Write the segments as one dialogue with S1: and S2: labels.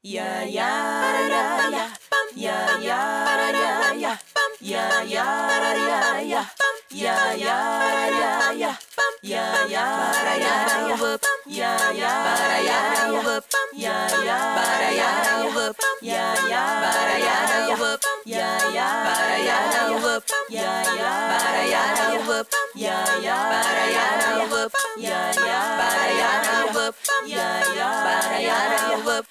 S1: Yeah, yeah, yeah, yeah. Yeah, yeah, yeah, yeah. Yeah, yeah, yeah, yeah. Yeah, yeah, yeah, yeah. Yeah, yeah, yeah, yeah. Yeah, yeah, yeah, yeah. Yeah, yeah, yeah, yeah. Yeah, yeah, yeah, yeah. Yeah, yeah, yeah, yeah. Yeah, yeah, yeah, yeah. Yeah, yeah, yeah, yeah. Yeah, yeah, yeah, yeah.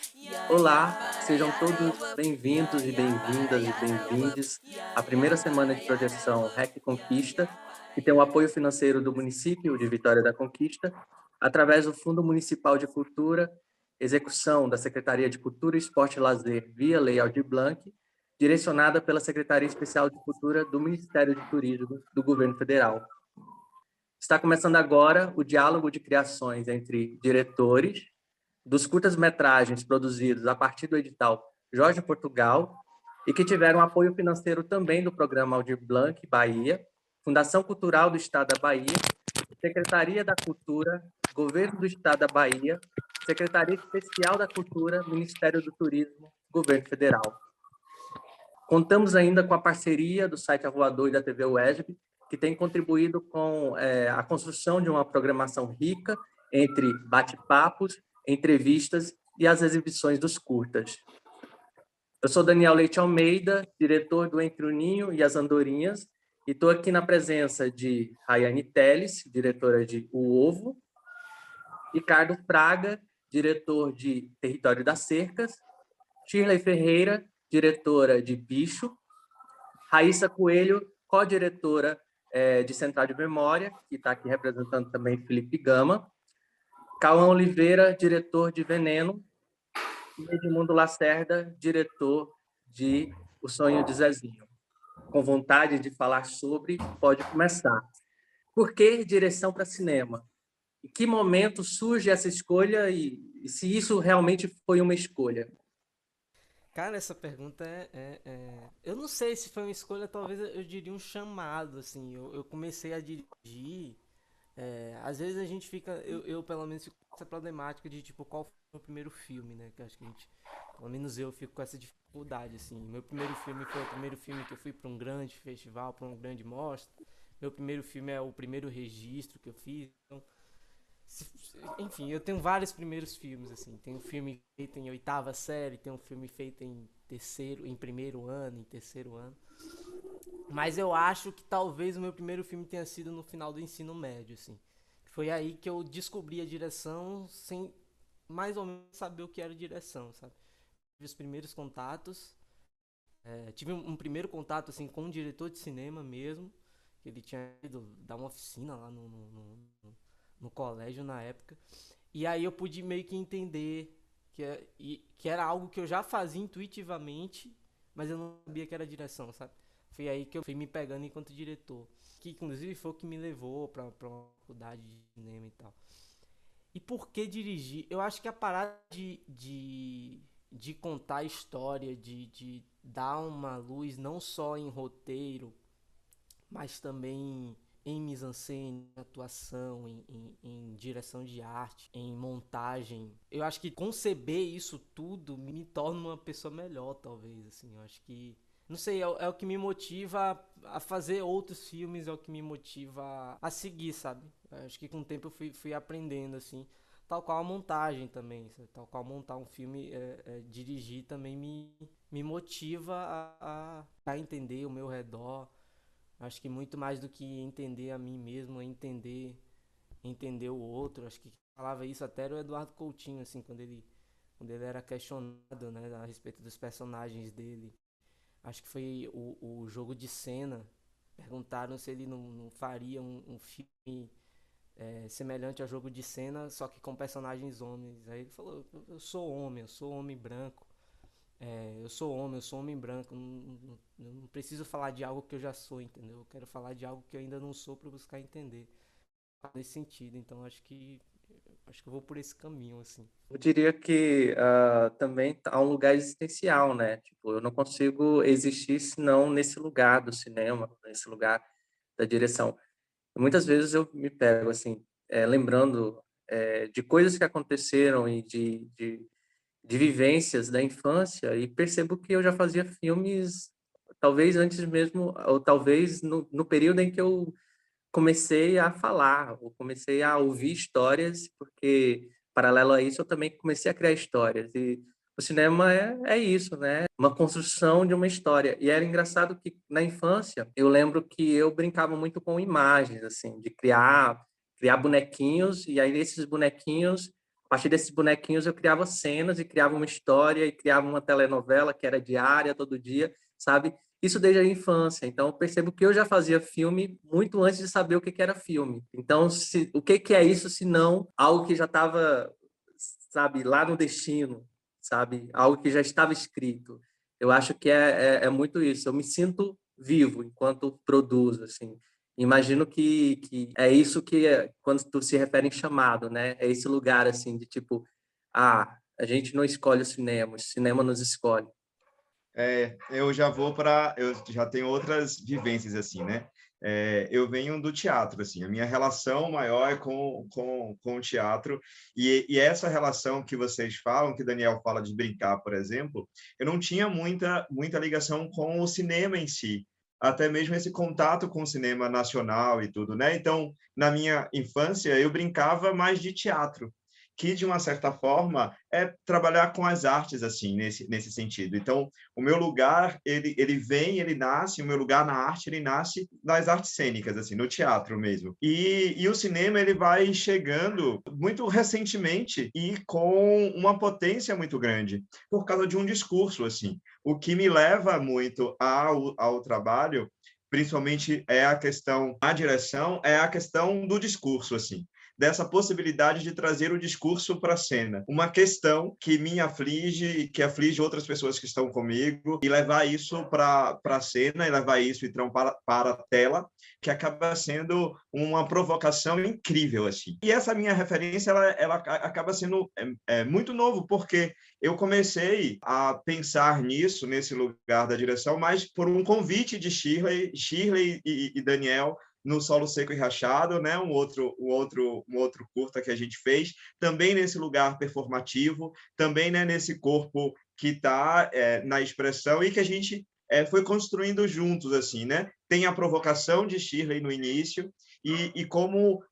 S2: Olá, sejam todos bem-vindos e bem-vindas e bem-vindes à primeira semana de projeção REC Conquista, que tem o apoio financeiro do município de Vitória da Conquista, através do Fundo Municipal de Cultura, execução da Secretaria de Cultura, Esporte e Lazer via Lei Aldir Blanc, direcionada pela Secretaria Especial de Cultura do Ministério de Turismo do Governo Federal. Está começando agora o diálogo de criações entre diretores dos curtas-metragens produzidos a partir do edital Jorge Portugal e que tiveram apoio financeiro também do Programa Aldir Blanc Bahia, Fundação Cultural do Estado da Bahia, Secretaria da Cultura, Governo do Estado da Bahia, Secretaria Especial da Cultura, Ministério do Turismo, Governo Federal. Contamos ainda com a parceria do site Arvoador e da TV UESB, que tem contribuído com a construção de uma programação rica entre bate-papos, entrevistas e as exibições dos curtas. Eu sou Daniel Leite Almeida, diretor do Entre o Ninho e as Andorinhas, e estou aqui na presença de Rayane Teles, diretora de O Ovo, Ricardo Fraga, diretor de Território das Cercas, Shirley Ferreira, diretora de Bicho, Raíssa Coelho, co-diretora de Central de Memória, que está aqui representando também Felipe Gama, Cauã Oliveira, diretor de Veneno, e Edmundo Lacerda, diretor de O Sonho de Zezinho. Com vontade de falar sobre, pode começar. Por que direção para cinema? Em que momento surge essa escolha e se isso realmente foi uma escolha?
S3: Cara, essa pergunta eu não sei se foi uma escolha, talvez eu diria um chamado, assim. Eu comecei a dirigir. Às vezes a gente fica. Eu pelo menos fico com essa problemática de tipo, qual foi o meu primeiro filme, né? Que eu acho que a gente. Pelo menos eu fico com essa dificuldade, assim. Meu primeiro filme foi o primeiro filme que eu fui para um grande festival, para uma grande mostra. Meu primeiro filme é o primeiro registro que eu fiz. Então, enfim, eu tenho vários primeiros filmes, assim. Tem um filme feito em oitava série, tem um filme feito em terceiro, em primeiro ano, em terceiro ano. Mas eu acho que talvez o meu primeiro filme tenha sido no final do ensino médio, assim. Foi aí que eu descobri a direção sem mais ou menos saber o que era direção, sabe? Tive os primeiros contatos. Tive um primeiro contato, assim, com um diretor de cinema mesmo. Que ele tinha ido dar uma oficina lá no colégio na época. E aí eu pude meio que entender que era algo que eu já fazia intuitivamente, mas eu não sabia que era direção, sabe? Foi aí que eu fui me pegando enquanto diretor. Que inclusive foi o que me levou pra uma faculdade de cinema e tal. E por que dirigir? Eu acho que a parada de contar a história, de dar uma luz não só em roteiro, mas também em mise-en-scène, em atuação, em direção de arte, em montagem. Eu acho que conceber isso tudo me torna uma pessoa melhor, talvez, assim. Eu acho que não sei, é o que me motiva a fazer outros filmes, é o que me motiva a seguir, sabe? Eu acho que com o tempo eu fui aprendendo, assim. Tal qual a montagem também, sabe? Tal qual montar um filme, dirigir também me motiva a entender o meu redor. Acho que muito mais do que entender a mim mesmo, é entender o outro. Acho que quem falava isso até era o Eduardo Coutinho, assim, quando ele era questionado, né, a respeito dos personagens dele. Acho que foi o Jogo de Cena. Perguntaram se ele não faria um filme semelhante ao Jogo de Cena, só que com personagens homens. Aí ele falou: eu sou homem branco. Eu sou homem, eu sou homem branco. Não preciso falar de algo que eu já sou, entendeu? Eu quero falar de algo que eu ainda não sou para buscar entender. Nesse sentido, então acho que eu vou por esse caminho, assim.
S2: Eu diria que também há um lugar existencial, né? Tipo, eu não consigo existir senão nesse lugar do cinema, nesse lugar da direção. Muitas vezes eu me pego assim, lembrando de coisas que aconteceram e de de vivências da infância e percebo que eu já fazia filmes, talvez antes mesmo, ou talvez no período em que eu comecei a falar, ou comecei a ouvir histórias, porque, paralelo a isso, eu também comecei a criar histórias. E o cinema é isso, né? Uma construção de uma história. E era engraçado que, na infância, eu lembro que eu brincava muito com imagens, assim, de criar bonequinhos, e aí esses bonequinhos, a partir desses bonequinhos, eu criava cenas e criava uma história e criava uma telenovela que era diária, todo dia, sabe? Isso desde a infância. Então, eu percebo que eu já fazia filme muito antes de saber o que que era filme. Então, o que que é isso se não algo que já estava, sabe, lá no destino, sabe? Algo que já estava escrito. Eu acho que é muito isso. Eu me sinto vivo enquanto produzo, assim. Imagino que é isso que quando tu se refere em chamado, né? É esse lugar, assim, de tipo, a gente não escolhe o cinema nos escolhe.
S4: Eu já vou para, eu já tenho outras vivências assim, né? Eu venho do teatro, assim, a minha relação maior é com o teatro, e essa relação que vocês falam, que Daniel fala de brincar, por exemplo, eu não tinha muita ligação com o cinema em si, até mesmo esse contato com o cinema nacional e tudo, né? Então, na minha infância, eu brincava mais de teatro, que de uma certa forma é trabalhar com as artes assim nesse sentido. Então, o meu lugar ele nasce, o meu lugar na arte ele nasce nas artes cênicas assim, no teatro mesmo. E o cinema ele vai chegando muito recentemente e com uma potência muito grande por causa de um discurso assim. O que me leva muito ao trabalho principalmente é a questão, a direção, é a questão do discurso, assim, dessa possibilidade de trazer o discurso para a cena. Uma questão que me aflige e que aflige outras pessoas que estão comigo, e levar isso para a cena, e levar isso então para a tela, que acaba sendo uma provocação incrível, assim. E essa minha referência, ela acaba sendo muito novo, porque eu comecei a pensar nisso, nesse lugar da direção, mas por um convite de Shirley e Daniel, no Solo Seco e Rachado, né? Um outro curta que a gente fez, também nesse lugar performativo, também, né, nesse corpo que está na expressão e que a gente foi construindo juntos, assim, né? Tem a provocação de Shirley no início e como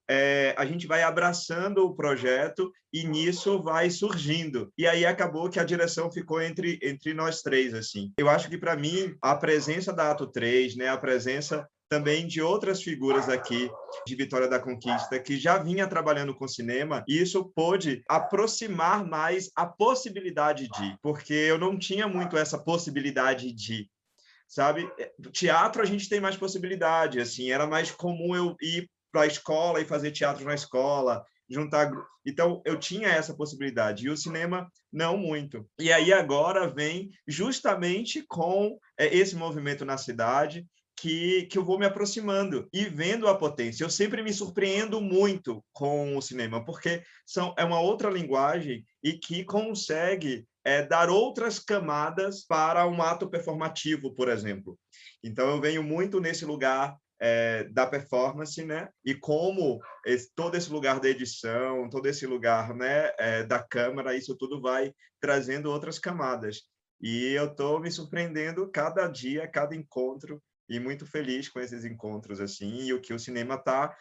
S4: a gente vai abraçando o projeto e nisso vai surgindo. E aí acabou que a direção ficou entre nós três, assim. Eu acho que, para mim, a presença da Ato 3, né, a presença também de outras figuras aqui de Vitória da Conquista que já vinha trabalhando com cinema, e isso pôde aproximar mais a possibilidade de, porque eu não tinha muito essa possibilidade de, sabe? Teatro a gente tem mais possibilidade, assim, era mais comum eu ir para a escola e fazer teatro na escola, juntar. Então, eu tinha essa possibilidade, e o cinema não muito. E aí agora vem justamente com esse movimento na cidade, que eu vou me aproximando e vendo a potência. Eu sempre me surpreendo muito com o cinema, porque é uma outra linguagem e que consegue dar outras camadas para um ato performativo, por exemplo. Então, eu venho muito nesse lugar da performance, né? E como todo esse lugar da edição, todo esse lugar, né, da câmera, isso tudo vai trazendo outras camadas. E eu estou me surpreendendo cada dia, cada encontro, e muito feliz com esses encontros, assim, e o que o cinema tá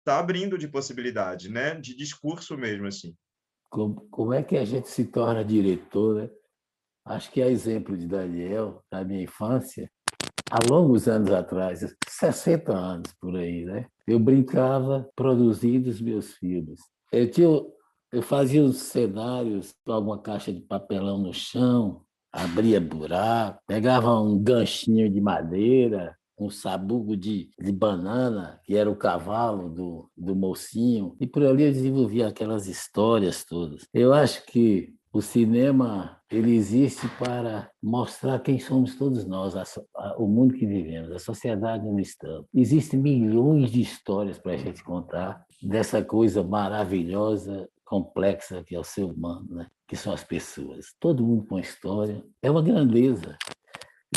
S4: abrindo de possibilidade, né? De discurso mesmo, assim.
S5: Como é que a gente se torna diretor, né? Acho que é exemplo de Daniel, da minha infância, há longos anos atrás, 60 anos por aí, né? Eu brincava produzindo os meus filmes. Eu fazia os cenários com alguma caixa de papelão no chão, abria buraco, pegava um ganchinho de madeira, um sabugo de banana, que era o cavalo do mocinho, e por ali eu desenvolvia aquelas histórias todas. Eu acho que o cinema ele existe para mostrar quem somos todos nós, o mundo que vivemos, a sociedade onde estamos. Existem milhões de histórias para a gente contar dessa coisa maravilhosa, complexa que é o ser humano, né? Que são as pessoas. Todo mundo com história. É uma grandeza.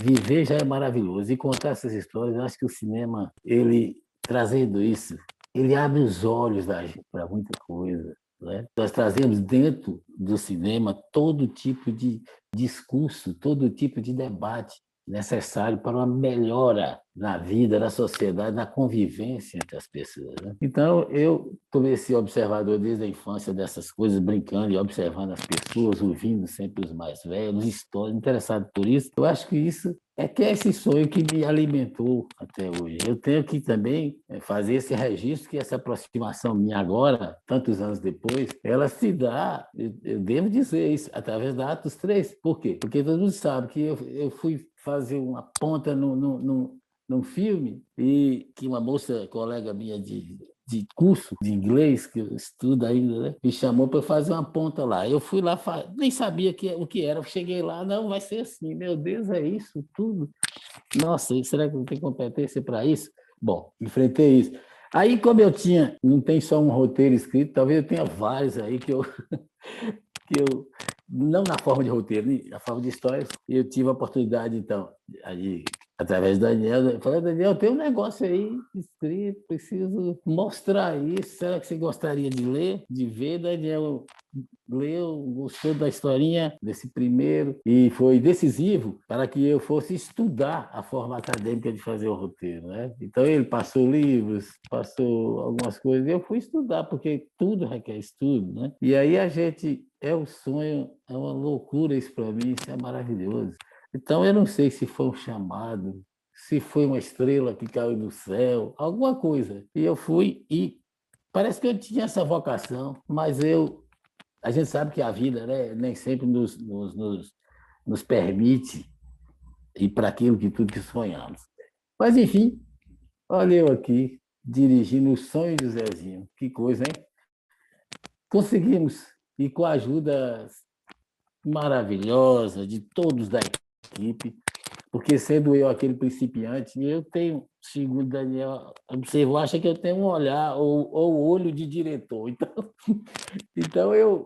S5: Viver já é maravilhoso. E contar essas histórias, eu acho que o cinema, ele trazendo isso, ele abre os olhos da gente para muita coisa. né? Nós trazemos dentro do cinema todo tipo de discurso, todo tipo de debate necessário para uma melhora na vida, na sociedade, na convivência entre as pessoas, né? Então, eu comecei observador desde a infância dessas coisas, brincando e observando as pessoas, ouvindo sempre os mais velhos, histórias, interessado por isso. Eu acho que isso que é esse sonho que me alimentou até hoje. Eu tenho que também fazer esse registro, que essa aproximação minha agora, tantos anos depois, ela se dá, eu devo dizer isso, através da Atos 3. Por quê? Porque todo mundo sabe que eu fui fazer uma ponta num filme e que uma moça, colega minha de curso de inglês, que eu estudo ainda, né, me chamou para fazer uma ponta lá. Eu fui lá, nem sabia o que era. Eu cheguei lá, não, vai ser assim. Meu Deus, é isso tudo? Nossa, será que eu tenho competência para isso? Bom, enfrentei isso. Aí, como não tem só um roteiro escrito, talvez eu tenha vários aí que eu não na forma de roteiro, na forma de histórias, eu tive a oportunidade, então, aí, através do Daniel, eu falei, Daniel, tem um negócio aí escrito, preciso mostrar isso, será que você gostaria de ler, de ver? Daniel leu, gostou da historinha desse primeiro e foi decisivo para que eu fosse estudar a forma acadêmica de fazer o roteiro, né? Então ele passou livros, passou algumas coisas, e eu fui estudar porque tudo requer estudo, né? E aí a gente o sonho, é uma loucura isso para mim, isso é maravilhoso. Então eu não sei se foi um chamado, se foi uma estrela que caiu do céu, alguma coisa. E eu fui e parece que eu tinha essa vocação, mas a gente sabe que a vida, né, nem sempre nos permite ir para aquilo que tudo que sonhamos. Mas, enfim, olha eu aqui, dirigindo o sonho de Zezinho. Que coisa, hein? Conseguimos, e com a ajuda maravilhosa de todos da equipe, porque sendo eu aquele principiante, eu tenho, segundo Daniel observou, acha que eu tenho um olhar ou olho de diretor. Então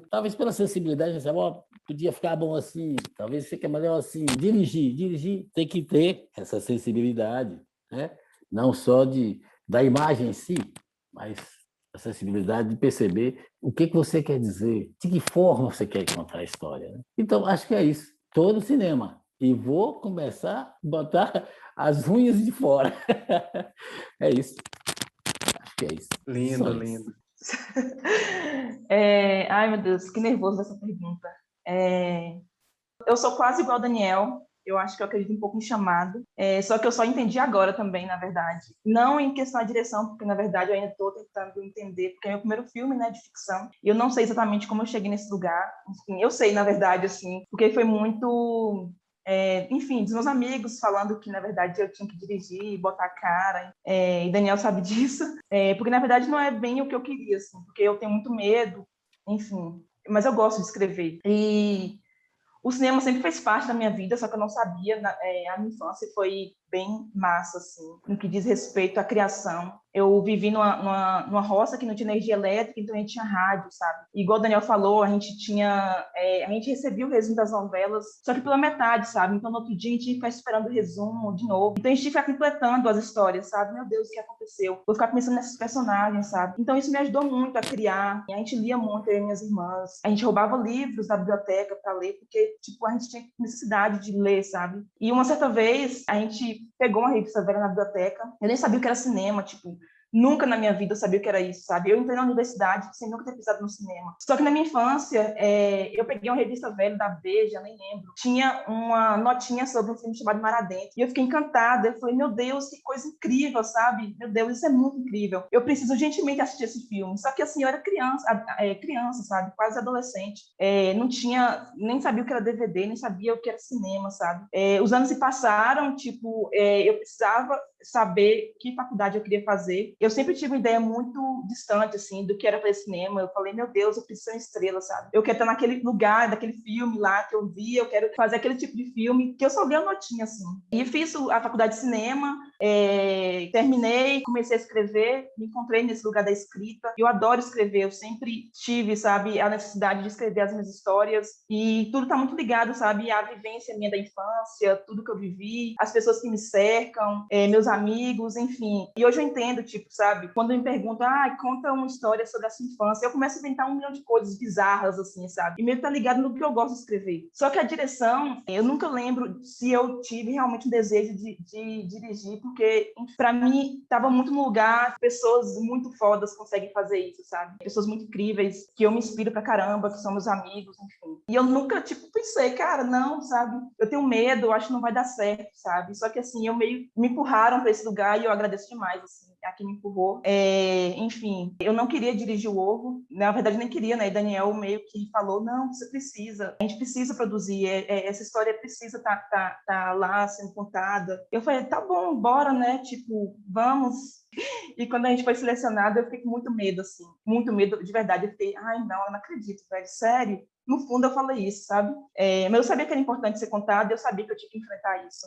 S5: talvez pela sensibilidade, eu pensava, podia ficar bom assim, talvez fique melhor assim. Dirigir tem que ter essa sensibilidade, né? Não só da imagem em si, mas a sensibilidade de perceber o que você quer dizer, de que forma você quer contar a história, né? Então, acho que é isso. Todo cinema. E vou começar a botar as unhas de fora. É isso. Acho que é isso.
S2: Lindo, lindo.
S6: Ai, meu Deus, que nervoso dessa pergunta. Eu sou quase igual ao Daniel. Eu acho que eu acredito um pouco em chamado. Só que eu só entendi agora também, na verdade. Não em questão da direção, porque, na verdade, eu ainda estou tentando entender, porque é meu primeiro filme, né, de ficção. E eu não sei exatamente como eu cheguei nesse lugar. Enfim, eu sei, na verdade, assim, porque foi muito... enfim, dos meus amigos falando que, na verdade, eu tinha que dirigir, botar a cara, e Daniel sabe disso, porque, na verdade, não é bem o que eu queria, assim, porque eu tenho muito medo, enfim, mas eu gosto de escrever. E o cinema sempre fez parte da minha vida, só que eu não sabia, a minha infância foi bem massa, assim, no que diz respeito à criação. Eu vivi numa roça que não tinha energia elétrica, então a gente tinha rádio, sabe? E igual o Daniel falou, a gente recebia o resumo das novelas, só que pela metade, sabe? Então, no outro dia, a gente ia ficar esperando o resumo de novo. Então, a gente ia ficar completando as histórias, sabe? Meu Deus, o que aconteceu? Vou ficar pensando nesses personagens, sabe? Então, isso me ajudou muito a criar. A gente lia muito, eu e minhas irmãs. A gente roubava livros da biblioteca para ler, porque, tipo, a gente tinha necessidade de ler, sabe? E uma certa vez, a gente pegou uma revista velha na biblioteca. Eu nem sabia o que era cinema, tipo, nunca na minha vida eu sabia o que era isso, sabe? Eu entrei na universidade sem nunca ter pisado no cinema. Só que na minha infância, eu peguei uma revista velha da Veja, nem lembro. Tinha uma notinha sobre um filme chamado Mar Adentro. E eu fiquei encantada. Eu falei, meu Deus, que coisa incrível, sabe? Meu Deus, isso é muito incrível. Eu preciso urgentemente assistir esse filme. Só que assim, eu era criança, sabe? Quase adolescente. Não tinha, nem sabia o que era DVD, nem sabia o que era cinema, sabe? Os anos se passaram, tipo, eu precisava saber que faculdade eu queria fazer. Eu sempre tive uma ideia muito distante, assim, do que era fazer cinema. Eu falei, meu Deus, eu preciso ser uma estrela, sabe? Eu quero estar naquele lugar, daquele filme lá que eu vi, eu quero fazer aquele tipo de filme, que eu só vi a notinha, assim. E fiz a faculdade de cinema, Terminei, comecei a escrever, me encontrei nesse lugar da escrita. Eu adoro escrever, eu sempre tive, sabe, a necessidade de escrever as minhas histórias, e tudo está muito ligado, sabe, à vivência minha da infância, tudo que eu vivi, as pessoas que me cercam, meus amigos, enfim. E hoje eu entendo, tipo, sabe, quando me perguntam, conta uma história sobre a sua infância, eu começo a inventar um milhão de coisas bizarras, assim, sabe, e meio tá ligado no que eu gosto de escrever. Só que a direção, eu nunca lembro se eu tive realmente o desejo de dirigir, porque para mim estava muito no lugar, pessoas muito fodas conseguem fazer isso, sabe? Pessoas muito incríveis, que eu me inspiro pra caramba, que são meus amigos, enfim. E eu nunca, tipo, pensei, cara, não, sabe? Eu tenho medo, eu acho que não vai dar certo, sabe? Só que, assim, me empurraram para esse lugar e eu agradeço demais, assim, a quem me empurrou. Enfim, eu não queria dirigir o Ovo, na verdade nem queria, né? E Daniel meio que falou, não, você precisa, a gente precisa produzir, essa história precisa tá lá sendo contada. Eu falei, tá bom, bora, né? Tipo, vamos. E quando a gente foi selecionado, eu fiquei com muito medo, assim, muito medo, de verdade. Eu fiquei, ai, não, eu não acredito, velho, sério? No fundo, eu falei isso, sabe? Mas eu sabia que era importante ser contado, eu sabia que eu tinha que enfrentar isso.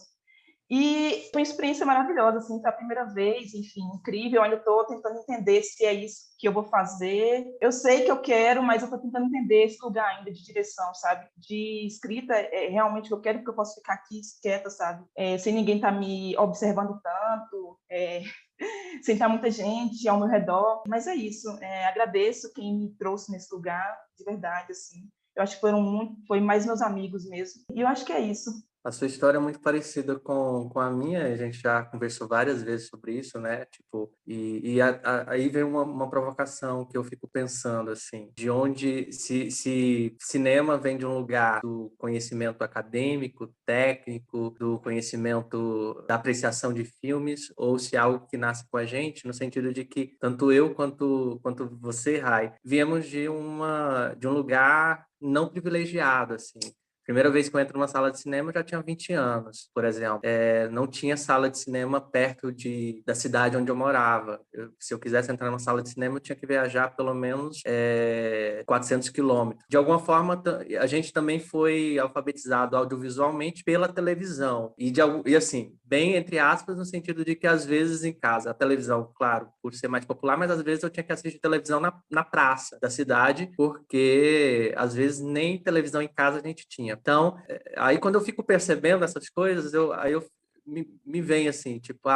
S6: E foi uma experiência maravilhosa, assim, foi a primeira vez, enfim, incrível. Eu ainda estou tentando entender se é isso que eu vou fazer. Eu sei que eu quero, mas eu estou tentando entender esse lugar ainda de direção, sabe? De escrita, é realmente o que eu quero, porque eu posso ficar aqui quieta, sabe? Sem ninguém estar me observando tanto, sem estar muita gente ao meu redor. Mas é isso, agradeço quem me trouxe nesse lugar, de verdade, assim. Eu acho que foi mais meus amigos mesmo. E eu acho que é isso.
S2: A sua história é muito parecida com a minha, a gente já conversou várias vezes sobre isso, né? Tipo, aí vem uma provocação que eu fico pensando, assim, de onde, se cinema vem de um lugar do conhecimento acadêmico, técnico, do conhecimento da apreciação de filmes, ou se é algo que nasce com a gente, no sentido de que tanto eu quanto você, Rai, viemos de um lugar não privilegiado, assim. Primeira vez que eu entro numa sala de cinema, eu já tinha 20 anos, por exemplo. Não tinha sala de cinema perto da cidade onde eu morava. Se eu quisesse entrar numa sala de cinema, eu tinha que viajar pelo menos 400 quilômetros. De alguma forma, a gente também foi alfabetizado audiovisualmente pela televisão. E assim, bem entre aspas, no sentido de que às vezes em casa, a televisão, claro, por ser mais popular, mas às vezes eu tinha que assistir televisão na praça da cidade, porque às vezes nem televisão em casa a gente tinha. Então, aí quando eu fico percebendo essas coisas, me vem assim, tipo,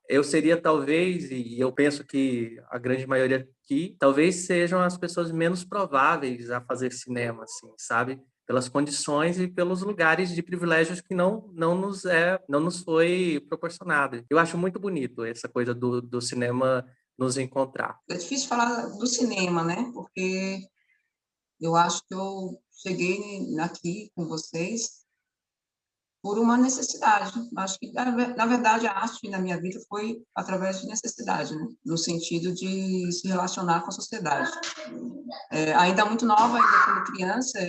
S2: eu seria talvez, e eu penso que a grande maioria aqui, talvez sejam as pessoas menos prováveis a fazer cinema, assim, sabe? Pelas condições e pelos lugares de privilégios que não nos foi proporcionado. Eu acho muito bonito essa coisa do cinema nos encontrar.
S7: É difícil falar do cinema, né? Porque eu acho que eu cheguei aqui com vocês por uma necessidade. Acho que, na verdade, a arte na minha vida foi através de necessidade, né? No sentido de se relacionar com a sociedade. Ainda muito nova, ainda como criança,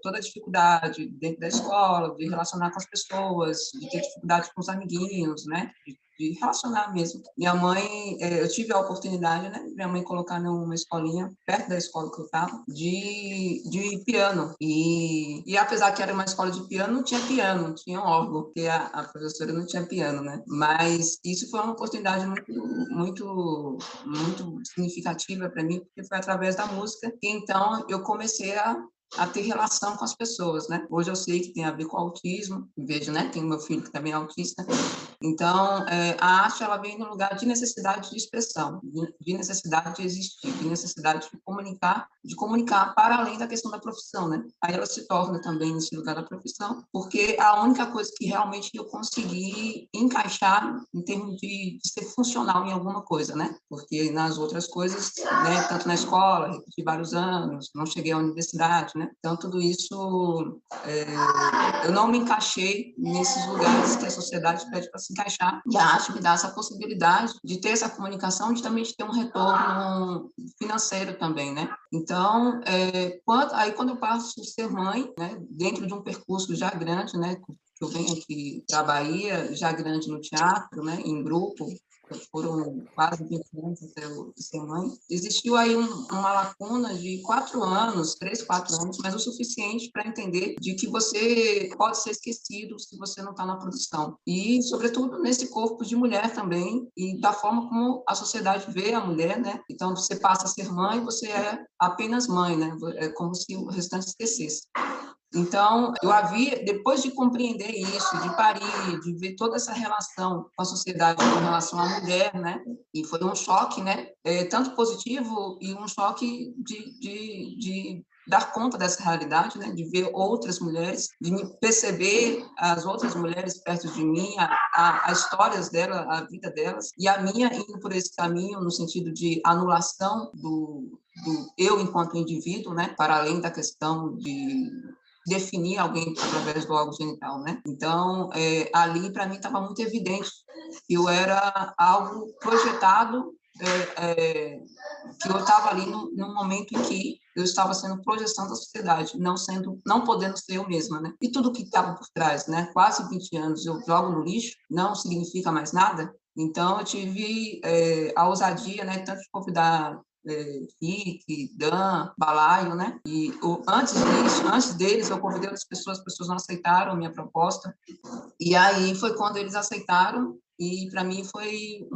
S7: toda a dificuldade dentro da escola, de relacionar com as pessoas, de ter dificuldade com os amiguinhos, né? De relacionar mesmo. Minha mãe, eu tive a oportunidade, né, minha mãe colocar numa escolinha, perto da escola que eu estava, de piano. E apesar que era uma escola de piano, não tinha piano, não tinha órgão, porque a professora não tinha piano, né? Mas isso foi uma oportunidade muito, muito significativa para mim, porque foi através da música que, então, eu comecei a ter relação com as pessoas, né? Hoje eu sei que tem a ver com autismo, vejo, né? Tem o meu filho que também é autista. Então, a arte, ela vem no lugar de necessidade de expressão, de necessidade de existir, de necessidade de comunicar para além da questão da profissão, né? Aí ela se torna também nesse lugar da profissão, porque a única coisa que realmente eu consegui encaixar em termos de ser funcional em alguma coisa, né? Porque nas outras coisas, né, tanto na escola, repeti vários anos, não cheguei à universidade, né? Então, tudo isso, eu não me encaixei nesses lugares que a sociedade pede para se encaixar, e a arte me dá essa possibilidade de ter essa comunicação, de também ter um retorno financeiro também, né? Então, quando eu passo a ser mãe, né, dentro de um percurso já grande, né, eu venho aqui da Bahia, já grande no teatro, né, em grupo, foram quase 20 anos até eu ser mãe, existiu aí uma lacuna de 4 anos, 3, 4 anos, mas o suficiente para entender de que você pode ser esquecido se você não está na produção. E, sobretudo, nesse corpo de mulher também, e da forma como a sociedade vê a mulher, né? Então, você passa a ser mãe, você é apenas mãe, né? É como se o restante esquecesse. Então, eu havia, depois de compreender isso, de parir, de ver toda essa relação com a sociedade com relação à mulher, né? E foi um choque, né? Tanto positivo e um choque de dar conta dessa realidade, né? De ver outras mulheres, de me perceber as outras mulheres perto de mim, as histórias dela, a vida delas, e a minha indo por esse caminho no sentido de anulação do eu enquanto indivíduo, né? Para além da questão de definir alguém através do órgão genital, né? Então, ali, para mim, estava muito evidente que eu era algo projetado, que eu estava ali num momento em que eu estava sendo projeção da sociedade, não podendo ser eu mesma, né? E tudo que estava por trás, né? Quase 20 anos eu jogo no lixo, não significa mais nada. Então, eu tive a ousadia, né? Tanto de convidar Rick, Dan, Balaio, né? E antes deles, eu convidei outras pessoas, as pessoas não aceitaram a minha proposta. E aí foi quando eles aceitaram, e para mim foi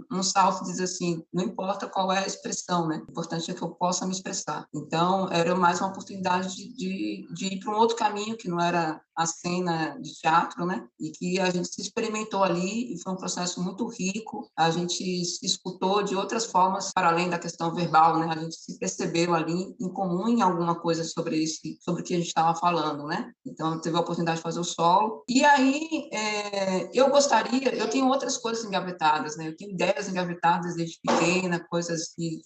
S7: um salto, dizer assim, não importa qual é a expressão, né? O importante é que eu possa me expressar. Então, era mais uma oportunidade de ir para um outro caminho, que não era a cena de teatro, né? E que a gente se experimentou ali, e foi um processo muito rico, a gente se escutou de outras formas, para além da questão verbal, né? A gente se percebeu ali em comum em alguma coisa sobre o que a gente estava falando, né? Então, teve a oportunidade de fazer o solo. E aí, eu tenho outras coisas engavetadas, né? Eu tenho ideias engavetadas desde pequena, coisas que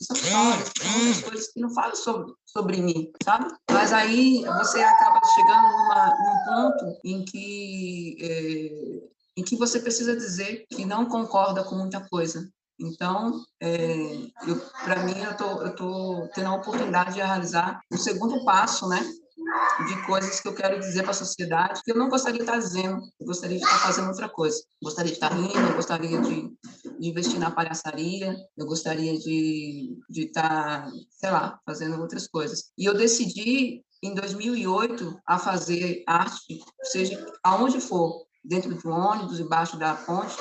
S7: são histórias, são outras coisas que não falam sobre mim, sabe? Mas aí você acaba chegando num ponto em que você precisa dizer que não concorda com muita coisa. Então, para mim, eu tô tendo a oportunidade de realizar o segundo passo, né? De coisas que eu quero dizer para a sociedade, que eu não gostaria de estar dizendo, eu gostaria de estar fazendo outra coisa. Eu gostaria de estar rindo, eu gostaria de investir na palhaçaria, eu gostaria de estar, sei lá, fazendo outras coisas. E eu decidi, em 2008, a fazer arte, seja aonde for, dentro de um ônibus, embaixo da ponte,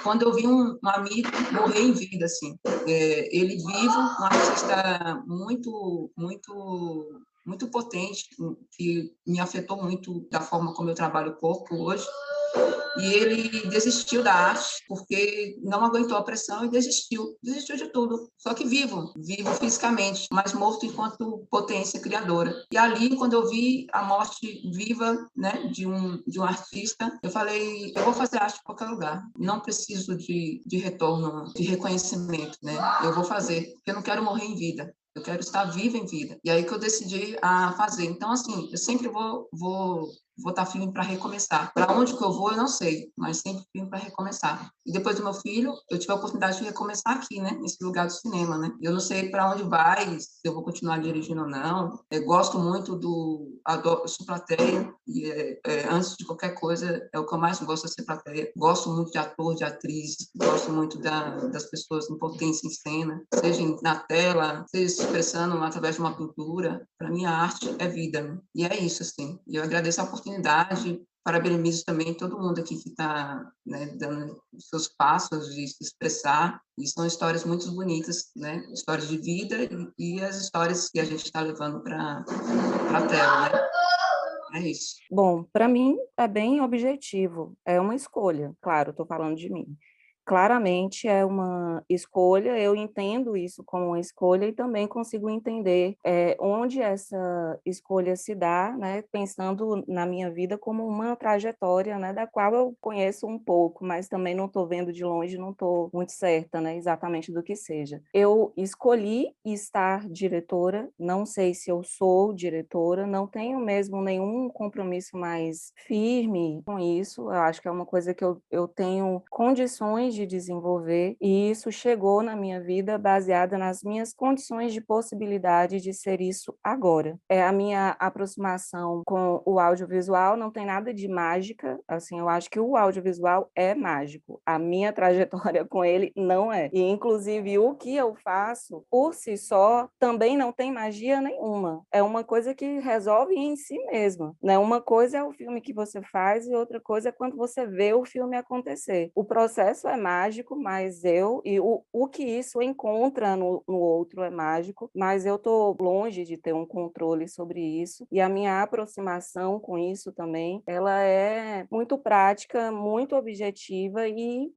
S7: quando eu vi um amigo morrer em vida, assim. Ele vivo, um artista muito, muito, muito potente, que me afetou muito da forma como eu trabalho o corpo hoje. E ele desistiu da arte porque não aguentou a pressão e desistiu de tudo. Só que vivo fisicamente, mas morto enquanto potência criadora. E ali, quando eu vi a morte viva, né, de um artista, eu falei, eu vou fazer arte em qualquer lugar. Não preciso de retorno, de reconhecimento, né? Eu vou fazer, porque eu não quero morrer em vida. Eu quero estar viva em vida. E aí que eu decidi a fazer. Então, assim, eu sempre vou estar firme para recomeçar. Para onde que eu vou, eu não sei, mas sempre firme para recomeçar. E depois do meu filho, eu tive a oportunidade de recomeçar aqui, né, nesse lugar do cinema, né. Eu não sei para onde vai, se eu vou continuar dirigindo ou não. Eu gosto muito eu sou plateia, e antes de qualquer coisa, é o que eu mais gosto de ser plateia. Gosto muito de ator, de atriz, gosto muito das pessoas em potência em cena, seja na tela, seja se expressando através de uma pintura. Para mim, a arte é vida, né? E é isso, assim. E eu agradeço a oportunidade, parabenizo também todo mundo aqui que está, né, dando os seus passos de se expressar. E são histórias muito bonitas, né? Histórias de vida e as histórias que a gente está levando para a tela, né? É isso.
S8: Bom, para mim é bem objetivo, é uma escolha, claro, estou falando de mim. Claramente é uma escolha, eu entendo isso como uma escolha e também consigo entender onde essa escolha se dá, né, pensando na minha vida como uma trajetória, né, da qual eu conheço um pouco, mas também não estou vendo de longe, não estou muito certa, né, exatamente do que seja. Eu escolhi estar diretora, não sei se eu sou diretora, não tenho mesmo nenhum compromisso mais firme com isso, eu acho que é uma coisa que eu tenho condições de desenvolver, e isso chegou na minha vida baseada nas minhas condições de possibilidade de ser isso agora. A minha aproximação com o audiovisual não tem nada de mágica, assim, eu acho que o audiovisual é mágico. A minha trajetória com ele não é. E, inclusive, o que eu faço, por si só, também não tem magia nenhuma. É uma coisa que resolve em si mesma, né? Uma coisa é o filme que você faz e outra coisa é quando você vê o filme acontecer. O processo é mágico, mas o que isso encontra no outro é mágico, mas eu estou longe de ter um controle sobre isso. E a minha aproximação com isso também, ela é muito prática, muito objetiva e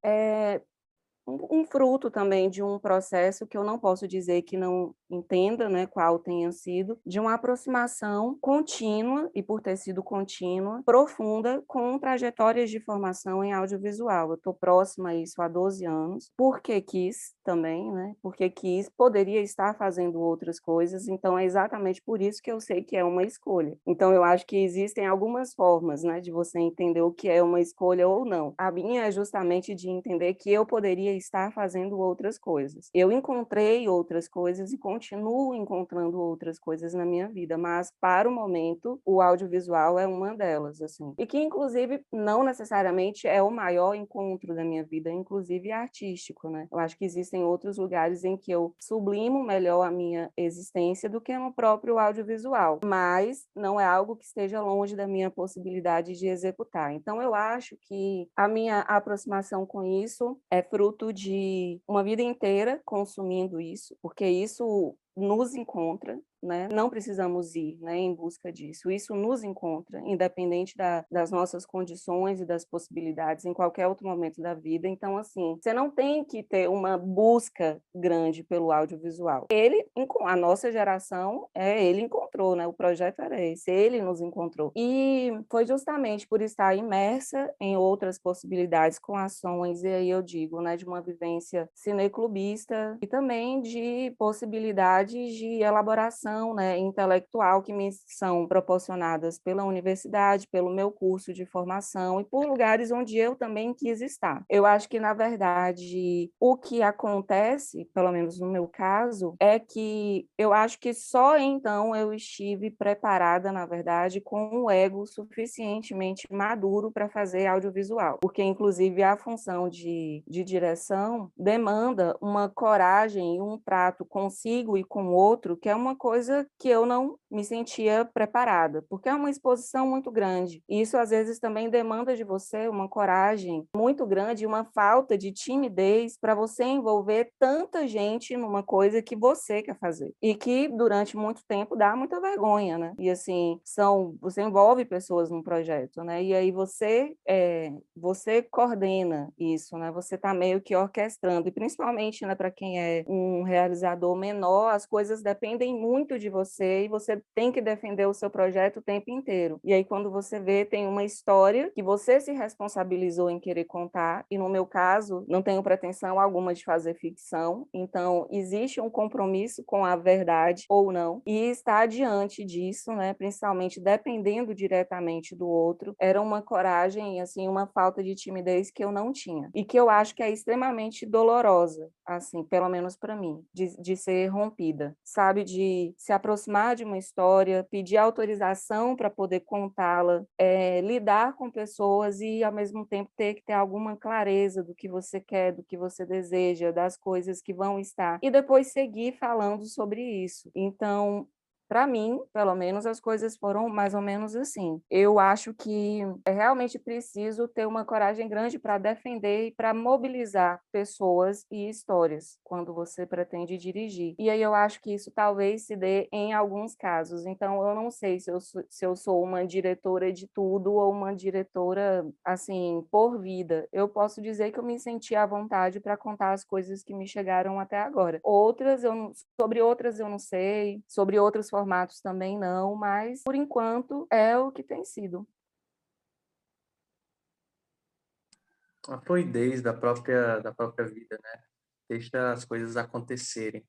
S8: um fruto também de um processo que eu não posso dizer que não entenda, né, qual tenha sido, de uma aproximação contínua, e por ter sido contínua, profunda, com trajetórias de formação em audiovisual. Eu estou próxima a isso há 12 anos, porque quis também, né, porque quis, poderia estar fazendo outras coisas, então é exatamente por isso que eu sei que é uma escolha. Então eu acho que existem algumas formas, né, de você entender o que é uma escolha ou não. A minha é justamente de entender que eu poderia estar fazendo outras coisas. Eu encontrei outras coisas e continuo encontrando outras coisas na minha vida, mas para o momento o audiovisual é uma delas, assim. E que inclusive não necessariamente é o maior encontro da minha vida, inclusive artístico, né? Eu acho que existem outros lugares em que eu sublimo melhor a minha existência do que no próprio audiovisual, mas não é algo que esteja longe da minha possibilidade de executar. Então eu acho que a minha aproximação com isso é fruto de uma vida inteira consumindo isso, porque isso nos encontra, né? Não precisamos ir, né, em busca disso. Isso nos encontra, independente das nossas condições e das possibilidades em qualquer outro momento da vida. Então, assim, você não tem que ter uma busca grande pelo audiovisual. A nossa geração, ele encontrou, né? O projeto era esse, ele nos encontrou. E foi justamente por estar imersa em outras possibilidades com ações, e aí eu digo, né, de uma vivência cineclubista e também de possibilidades de elaboração, né, intelectual que me são proporcionadas pela universidade, pelo meu curso de formação e por lugares onde eu também quis estar. Eu acho que, na verdade, o que acontece, pelo menos no meu caso, é que eu acho que só então eu estive preparada, na verdade, com um ego suficientemente maduro para fazer audiovisual, porque, inclusive, a função de direção demanda uma coragem e um trato consigo e com o outro, que é uma coisa que eu não me sentia preparada, porque é uma exposição muito grande. E isso, às vezes, também demanda de você uma coragem muito grande e uma falta de timidez para você envolver tanta gente numa coisa que você quer fazer. E que, durante muito tempo, dá muita vergonha, né? E, assim, você envolve pessoas num projeto, né? E aí você coordena isso, né? Você está meio que orquestrando. E, principalmente, né, para quem é um realizador menor, as coisas dependem muito de você e você tem que defender o seu projeto o tempo inteiro. E aí, quando você vê, tem uma história que você se responsabilizou em querer contar, e no meu caso, não tenho pretensão alguma de fazer ficção, então existe um compromisso com a verdade ou não, e estar diante disso, né, principalmente dependendo diretamente do outro, era uma coragem, assim, uma falta de timidez que eu não tinha, e que eu acho que é extremamente dolorosa, assim, pelo menos para mim, de ser rompida, sabe, de se aproximar de uma história, pedir autorização para poder contá-la, lidar com pessoas e, ao mesmo tempo, ter que ter alguma clareza do que você quer, do que você deseja, das coisas que vão estar, e depois seguir falando sobre isso. Então, para mim, pelo menos, as coisas foram mais ou menos assim. Eu acho que é realmente preciso ter uma coragem grande para defender e para mobilizar pessoas e histórias quando você pretende dirigir. E aí eu acho que isso talvez se dê em alguns casos. Então, eu não sei se eu sou uma diretora de tudo ou uma diretora, assim, por vida. Eu posso dizer que eu me senti à vontade para contar as coisas que me chegaram até agora. Sobre outras eu não sei, sobre outros formatos também não, mas por enquanto é o que tem sido.
S2: A fluidez da própria vida, né? Deixa as coisas acontecerem.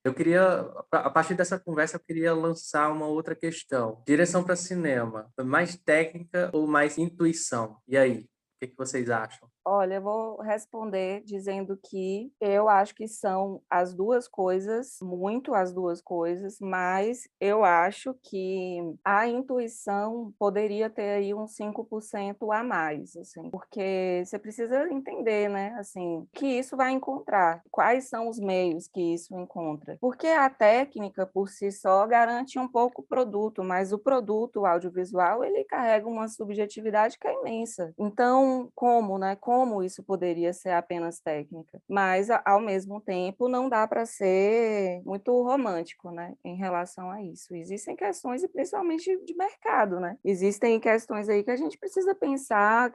S2: A partir dessa conversa, eu queria lançar uma outra questão. Direção para cinema, mais técnica ou mais intuição? E aí, o que vocês acham?
S8: Olha, eu vou responder dizendo que eu acho que são as duas coisas, muito as duas coisas, mas eu acho que a intuição poderia ter aí uns 5% a mais, assim, porque você precisa entender, né, assim, que isso vai encontrar, quais são os meios que isso encontra. Porque a técnica por si só garante um pouco o produto, mas o produto audiovisual, ele carrega uma subjetividade que é imensa. Então, como, né? Como isso poderia ser apenas técnica? Mas, ao mesmo tempo, não dá para ser muito romântico, né? Em relação a isso. Existem questões, e principalmente de mercado, né? Existem questões aí que a gente precisa pensar,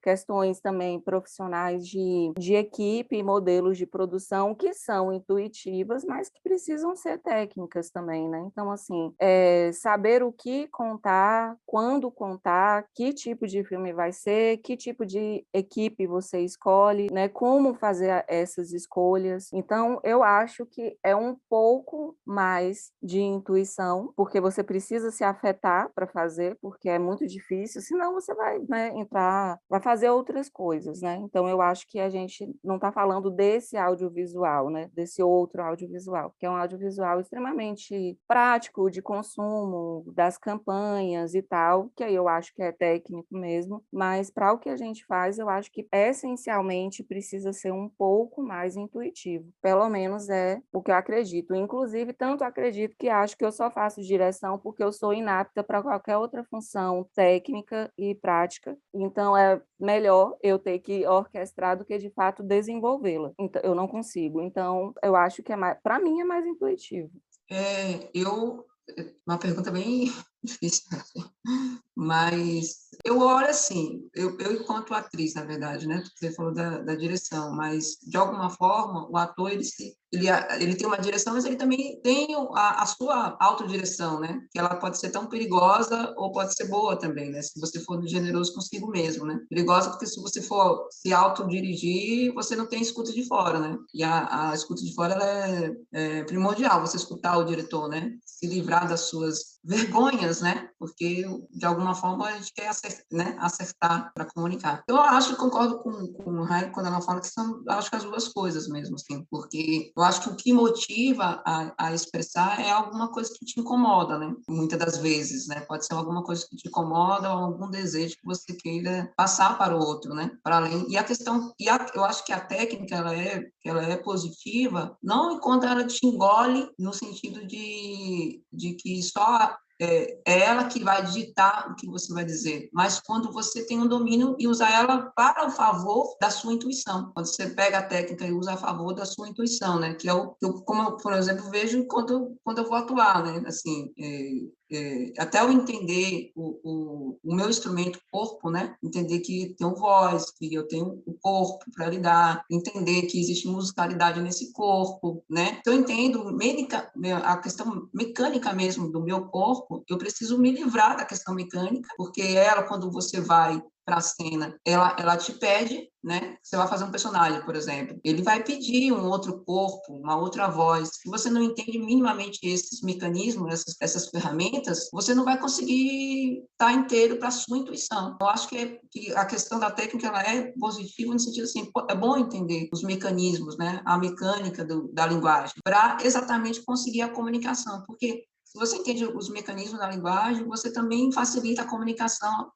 S8: questões também profissionais de equipe, modelos de produção que são intuitivas, mas que precisam ser técnicas também, né? Então, assim, saber o que contar, quando contar, que tipo de filme vai ser, que tipo de equipe você escolhe, né? Como fazer essas escolhas. Então, eu acho que é um pouco mais de intuição, porque você precisa se afetar para fazer, porque é muito difícil, senão você vai, né, entrar, vai fazer outras coisas, né? Então, eu acho que a gente não está falando desse audiovisual, né? Desse outro audiovisual, que é um audiovisual extremamente prático, de consumo, das campanhas e tal, que aí eu acho que é técnico mesmo, mas para o que a gente faz, eu acho que essencialmente precisa ser um pouco mais intuitivo. Pelo menos é o que eu acredito. Inclusive, tanto acredito que acho que eu só faço direção porque eu sou inapta para qualquer outra função técnica e prática. Então, é melhor eu ter que orquestrar do que, de fato, desenvolvê-la. Então, eu não consigo. Então, eu acho que para mim é mais intuitivo.
S7: Uma pergunta bem difícil, mas eu olho assim, eu enquanto atriz, na verdade, né? Você falou da direção, mas de alguma forma o ator ele tem uma direção, mas ele também tem a sua autodireção, né? Que ela pode ser tão perigosa ou pode ser boa também, né? Se você for generoso consigo mesmo, né? Perigosa porque se você for se autodirigir, você não tem escuta de fora, né? E a escuta de fora ela é primordial, você escutar o diretor, né? Se livrar das suas vergonhas, né? Porque de alguma forma a gente quer acertar para comunicar. Então, eu acho que concordo com o Raio quando ela fala que acho que as duas coisas mesmo, assim, porque eu acho que o que motiva a expressar é alguma coisa que te incomoda, né? Muitas das vezes, né? Pode ser alguma coisa que te incomoda ou algum desejo que você queira passar para o outro, né? Para além. E a questão, eu acho que a técnica ela é positiva, não enquanto ela te engole no sentido de que só é ela que vai ditar o que você vai dizer, mas quando você tem um domínio e usa ela para o favor da sua intuição, quando você pega a técnica e usa a favor da sua intuição, né? Que é como eu, por exemplo, vejo quando eu vou atuar, né? Assim, até eu entender o meu instrumento, corpo, né? Entender que tenho voz, que eu tenho o corpo para lidar, entender que existe musicalidade nesse corpo, né? Então, eu entendo a questão mecânica mesmo do meu corpo, eu preciso me livrar da questão mecânica, porque ela, quando você vai para a cena, ela te pede, né? Você vai fazer um personagem, por exemplo, ele vai pedir um outro corpo, uma outra voz. Se você não entende minimamente esses mecanismos, essas ferramentas, você não vai conseguir estar inteiro para a sua intuição. Eu acho que a questão da técnica ela é positiva no sentido assim, é bom entender os mecanismos, né? A mecânica da linguagem, para exatamente conseguir a comunicação, porque se você entende os mecanismos da linguagem, você também facilita a comunicação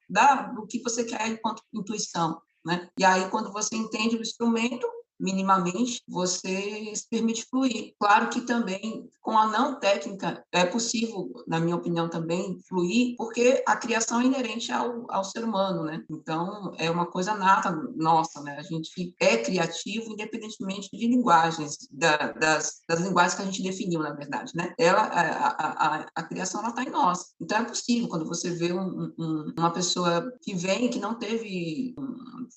S7: do que você quer enquanto intuição, né? E aí, quando você entende o instrumento, minimamente, você se permite fluir. Claro que também, com a não técnica, é possível, na minha opinião, também fluir, porque a criação é inerente ao ser humano, né? Então, é uma coisa nata nossa, né? A gente é criativo, independentemente de linguagens, das linguagens que a gente definiu, na verdade, né? A criação, ela está em nós. Então, é possível, quando você vê uma pessoa que vem, que não teve,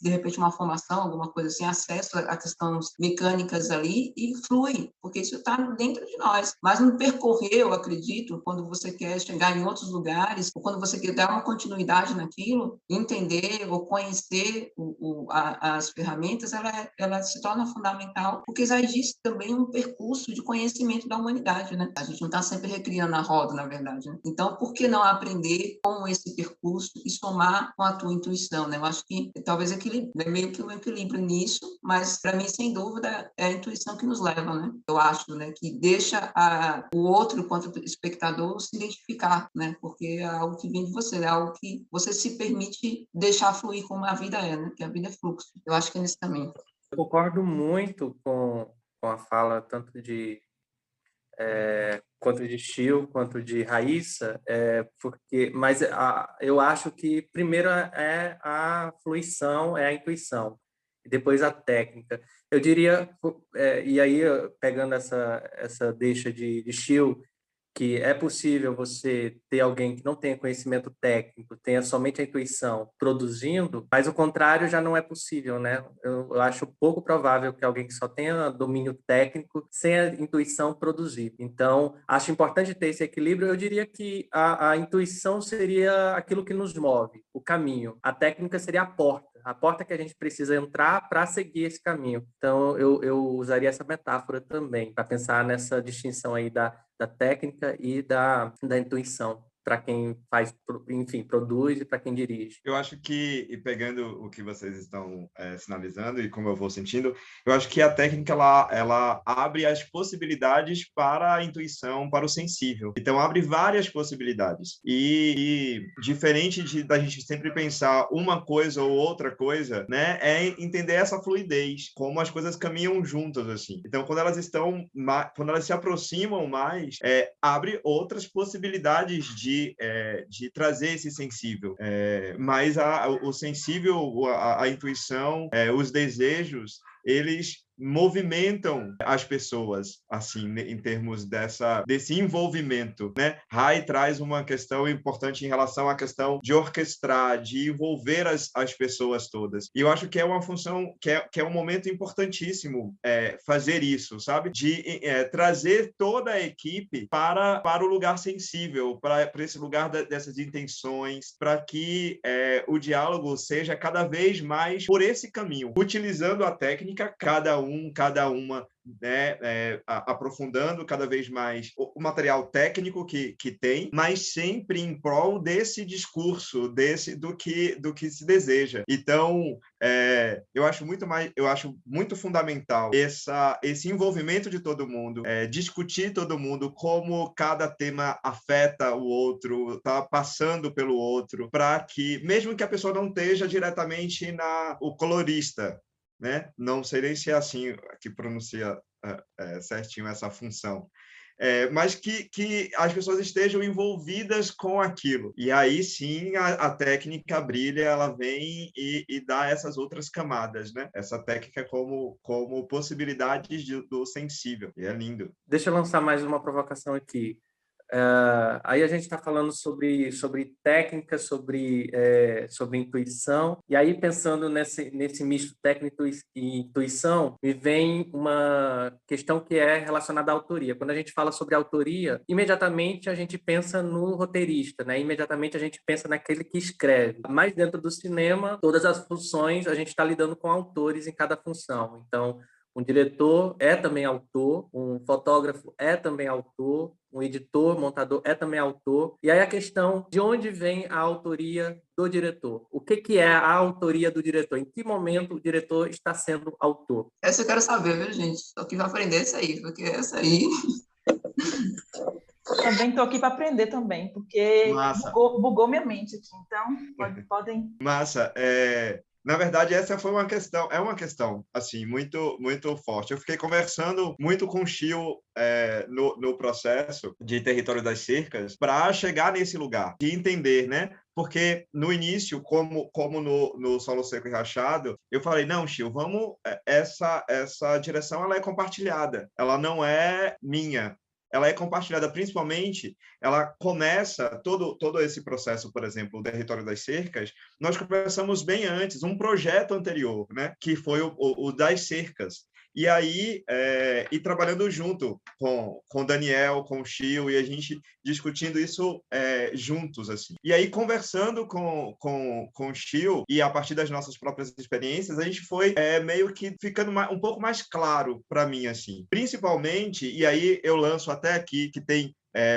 S7: de repente, uma formação, alguma coisa assim, acesso a questões mecânicas ali e flui, porque isso está dentro de nós. Mas no percorrer, eu acredito, quando você quer chegar em outros lugares, ou quando você quer dar uma continuidade naquilo, entender ou conhecer as ferramentas, ela se torna fundamental, porque já existe também um percurso de conhecimento da humanidade, né? A gente não está sempre recriando a roda, na verdade, né? Então, por que não aprender com esse percurso e somar com a tua intuição, né? Eu acho que talvez é meio que um equilíbrio nisso, mas para mim, sem dúvida, é a intuição que nos leva, né? Eu acho, né, que deixa o outro, quanto espectador, se identificar, né? Porque é algo que vem de você, é algo que você se permite deixar fluir como a vida é, né? Que a vida é fluxo. Eu acho que é nesse caminho.
S2: Eu concordo muito com a fala tanto de quanto de Chil, quanto de Raíssa, mas eu acho que primeiro é a fluição, é a intuição, e depois a técnica. Eu diria, e aí pegando essa deixa de Chil, que é possível você ter alguém que não tenha conhecimento técnico, tenha somente a intuição produzindo, mas o contrário já não é possível, né? Eu acho pouco provável que alguém que só tenha domínio técnico, sem a intuição, produzir. Então, acho importante ter esse equilíbrio. Eu diria que a intuição seria aquilo que nos move, o caminho. A técnica seria a porta que a gente precisa entrar para seguir esse caminho. Então, eu usaria essa metáfora também, para pensar nessa distinção aí da técnica e da intuição, para quem faz, enfim, produz e para quem dirige.
S4: Eu acho que, e pegando o que vocês estão sinalizando e como eu vou sentindo, eu acho que a técnica ela abre as possibilidades para a intuição, para o sensível. Então, abre várias possibilidades. E diferente da gente sempre pensar uma coisa ou outra coisa, né, é entender essa fluidez, como as coisas caminham juntas, assim. Então, quando elas se aproximam mais, abre outras possibilidades de trazer esse sensível. Mas o sensível, a intuição, os desejos, eles movimentam as pessoas, assim, em termos desse envolvimento, né? Rai traz uma questão importante em relação à questão de orquestrar, de envolver as pessoas todas. E eu acho que é uma função, que é um momento importantíssimo fazer isso, sabe? De trazer toda a equipe para o lugar sensível, para esse lugar dessas intenções, para que o diálogo seja cada vez mais por esse caminho, utilizando a técnica, cada uma, né, aprofundando cada vez mais o material técnico que tem, mas sempre em prol desse discurso, do que se deseja. Então, eu acho muito fundamental esse envolvimento de todo mundo, discutir todo mundo, como cada tema afeta o outro, está passando pelo outro, para que, mesmo que a pessoa não esteja diretamente o colorista, né? Não sei nem se é assim que pronuncia certinho essa função, mas que as pessoas estejam envolvidas com aquilo. E aí sim a técnica brilha, ela vem e dá essas outras camadas, né? Essa técnica como possibilidades do sensível. E é lindo.
S2: Deixa eu lançar mais uma provocação aqui. Aí a gente está falando sobre técnica, sobre intuição, e aí pensando nesse misto técnico e intuição, me vem uma questão que é relacionada à autoria. Quando a gente fala sobre autoria, imediatamente a gente pensa no roteirista, né? Imediatamente a gente pensa naquele que escreve. Mas dentro do cinema, todas as funções, a gente está lidando com autores em cada função. Então, um diretor é também autor, um fotógrafo é também autor, um editor, montador é também autor. E aí a questão de onde vem a autoria do diretor? O que é a autoria do diretor? Em que momento o diretor está sendo autor?
S7: Essa eu quero saber, viu, gente? Estou aqui para aprender isso aí, porque essa aí...
S6: Também estou aqui para aprender também, porque bugou minha mente aqui. Então, podem...
S4: Massa. Na verdade, essa foi uma questão assim, muito, muito forte. Eu fiquei conversando muito com o Chil no processo de Território das Cercas para chegar nesse lugar, de entender, né? Porque no início, como no Solo Seco e Rachado, eu falei, não, Chil, vamos, essa direção ela é compartilhada, ela não é minha. ela é compartilhada, principalmente, ela começa, todo esse processo, por exemplo, o Território das Cercas, nós começamos bem antes, um projeto anterior, né, que foi o das cercas. E aí, e trabalhando junto com o Daniel, com o Chio, e a gente discutindo isso juntos, assim. E aí, conversando com o Chio, e a partir das nossas próprias experiências, a gente foi meio que ficando um pouco mais claro para mim, assim. Principalmente, e aí eu lanço até aqui, que tem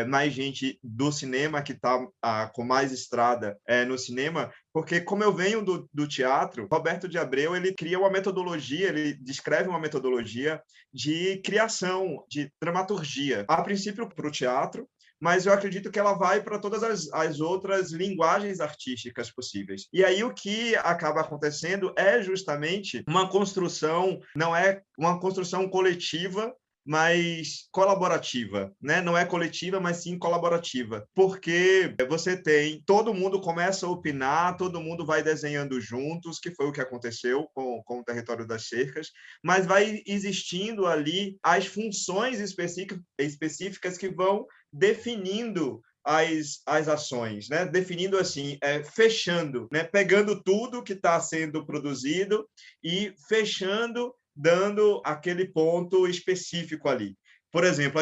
S4: mais gente do cinema que está com mais estrada no cinema, porque como eu venho do teatro, Roberto de Abreu ele cria uma metodologia, ele descreve uma metodologia de criação, de dramaturgia, a princípio para o teatro, mas eu acredito que ela vai para todas as outras linguagens artísticas possíveis. E aí o que acaba acontecendo é justamente uma construção, não é uma construção coletiva, mas colaborativa, né? Não é coletiva, mas sim colaborativa, porque você tem, todo mundo começa a opinar, todo mundo vai desenhando juntos, que foi o que aconteceu com o Território das Cercas, mas vai existindo ali as funções específicas que vão definindo as ações, né? Definindo assim, fechando, né? Pegando tudo que está sendo produzido e fechando, dando aquele ponto específico ali. Por exemplo,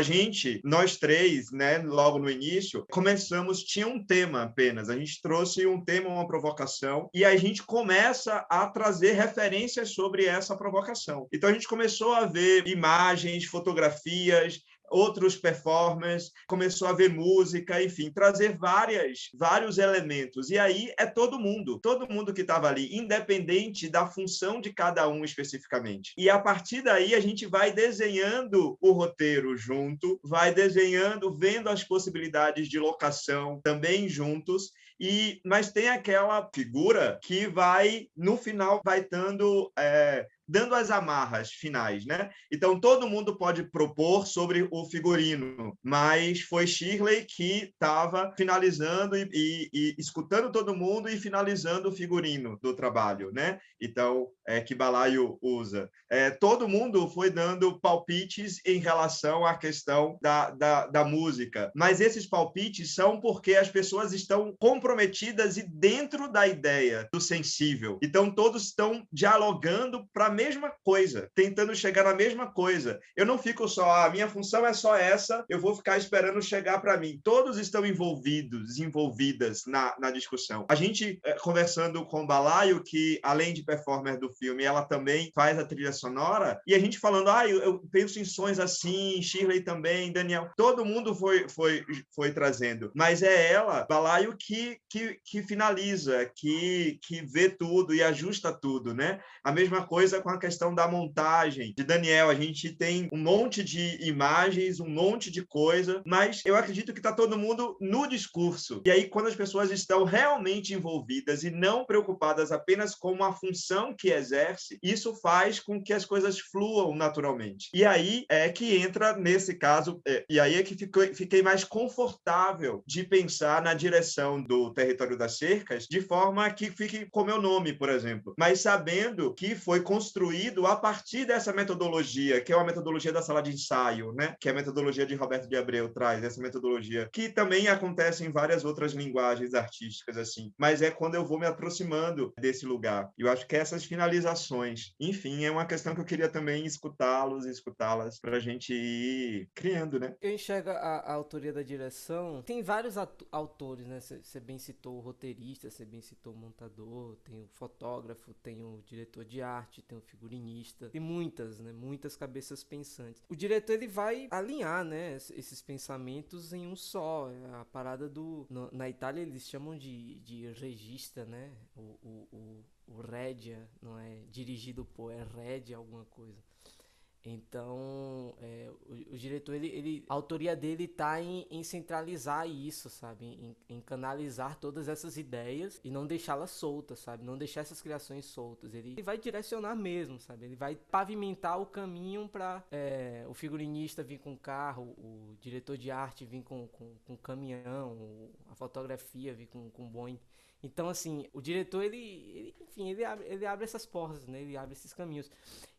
S4: nós três, né, logo no início, tinha um tema apenas, a gente trouxe um tema, uma provocação, e a gente começa a trazer referências sobre essa provocação. Então, a gente começou a ver imagens, fotografias, outros performers, começou a ver música, enfim, trazer vários elementos. E aí é todo mundo que estava ali, independente da função de cada um especificamente. E a partir daí a gente vai desenhando o roteiro junto, vai desenhando, vendo as possibilidades de locação também juntos, mas tem aquela figura que no final, vai dando as amarras finais, né? Então, todo mundo pode propor sobre o figurino, mas foi Shirley que estava finalizando e escutando todo mundo e finalizando o figurino do trabalho, né? Então, que Balaio usa. Todo mundo foi dando palpites em relação à questão da música, mas esses palpites são porque as pessoas estão comprometidas e dentro da ideia do sensível. Então, todos estão dialogando para mesma coisa, tentando chegar na mesma coisa. Eu não fico só, a minha função é só essa, eu vou ficar esperando chegar para mim. Todos estão envolvidas na discussão. A gente, conversando com o Balaio, que além de performer do filme, ela também faz a trilha sonora, e a gente falando, eu penso em sons assim, Shirley também, Daniel, todo mundo foi trazendo, mas é ela, Balaio, que finaliza, que vê tudo e ajusta tudo, né? A mesma coisa com a questão da montagem de Daniel, a gente tem um monte de imagens, um monte de coisa, mas eu acredito que está todo mundo no discurso. E aí, quando as pessoas estão realmente envolvidas e não preocupadas apenas com a função que exerce, isso faz com que as coisas fluam naturalmente. E aí é que entra, nesse caso, e aí é que fiquei mais confortável de pensar na direção do Território das Cercas de forma que fique com meu nome, por exemplo, mas sabendo que foi construído a partir dessa metodologia, que é uma metodologia da sala de ensaio, né? Que é a metodologia de Roberto de Abreu traz, essa metodologia, que também acontece em várias outras linguagens artísticas, assim, mas é quando eu vou me aproximando desse lugar. Eu acho que essas finalizações, enfim, é uma questão que eu queria também escutá-las, para a gente ir criando, né?
S3: Eu enxergo a autoria da direção. Tem vários autores, né? Você bem citou o roteirista, você bem citou o montador, tem o fotógrafo, tem o diretor de arte, tem o figurinista. Tem muitas, né? Muitas cabeças pensantes. O diretor, ele vai alinhar, né? Esses pensamentos em um só. A parada na Itália, eles chamam de regista, né? O Regia, não é dirigido por, é Regia alguma coisa. Então, o diretor, a autoria dele está em centralizar isso, sabe? Em canalizar todas essas ideias e não deixá-las soltas, sabe? Não deixar essas criações soltas. Ele vai direcionar mesmo, sabe? Ele vai pavimentar o caminho para o figurinista vir com carro, o diretor de arte vir com caminhão, a fotografia vir com Boeing. Então, assim, o diretor, enfim, ele abre essas portas, né? Ele abre esses caminhos.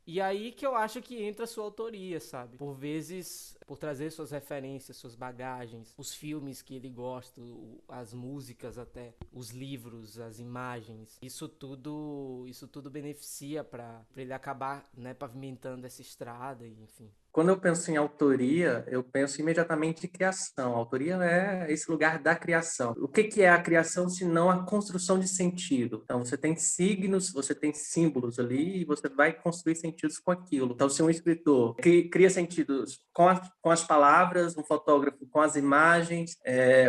S3: E aí que eu acho que entra a sua autoria, sabe? Por vezes, por trazer suas referências, suas bagagens, os filmes que ele gosta, as músicas até, os livros, as imagens, isso tudo beneficia para ele acabar, né, pavimentando essa estrada, e, enfim.
S2: Quando eu penso em autoria, eu penso imediatamente em criação. A autoria é esse lugar da criação. O que é a criação, se não a construção de sentido? Então, você tem signos, você tem símbolos ali, e você vai construir sentidos com aquilo. Então, se um escritor cria sentidos com as palavras, um fotógrafo com as imagens,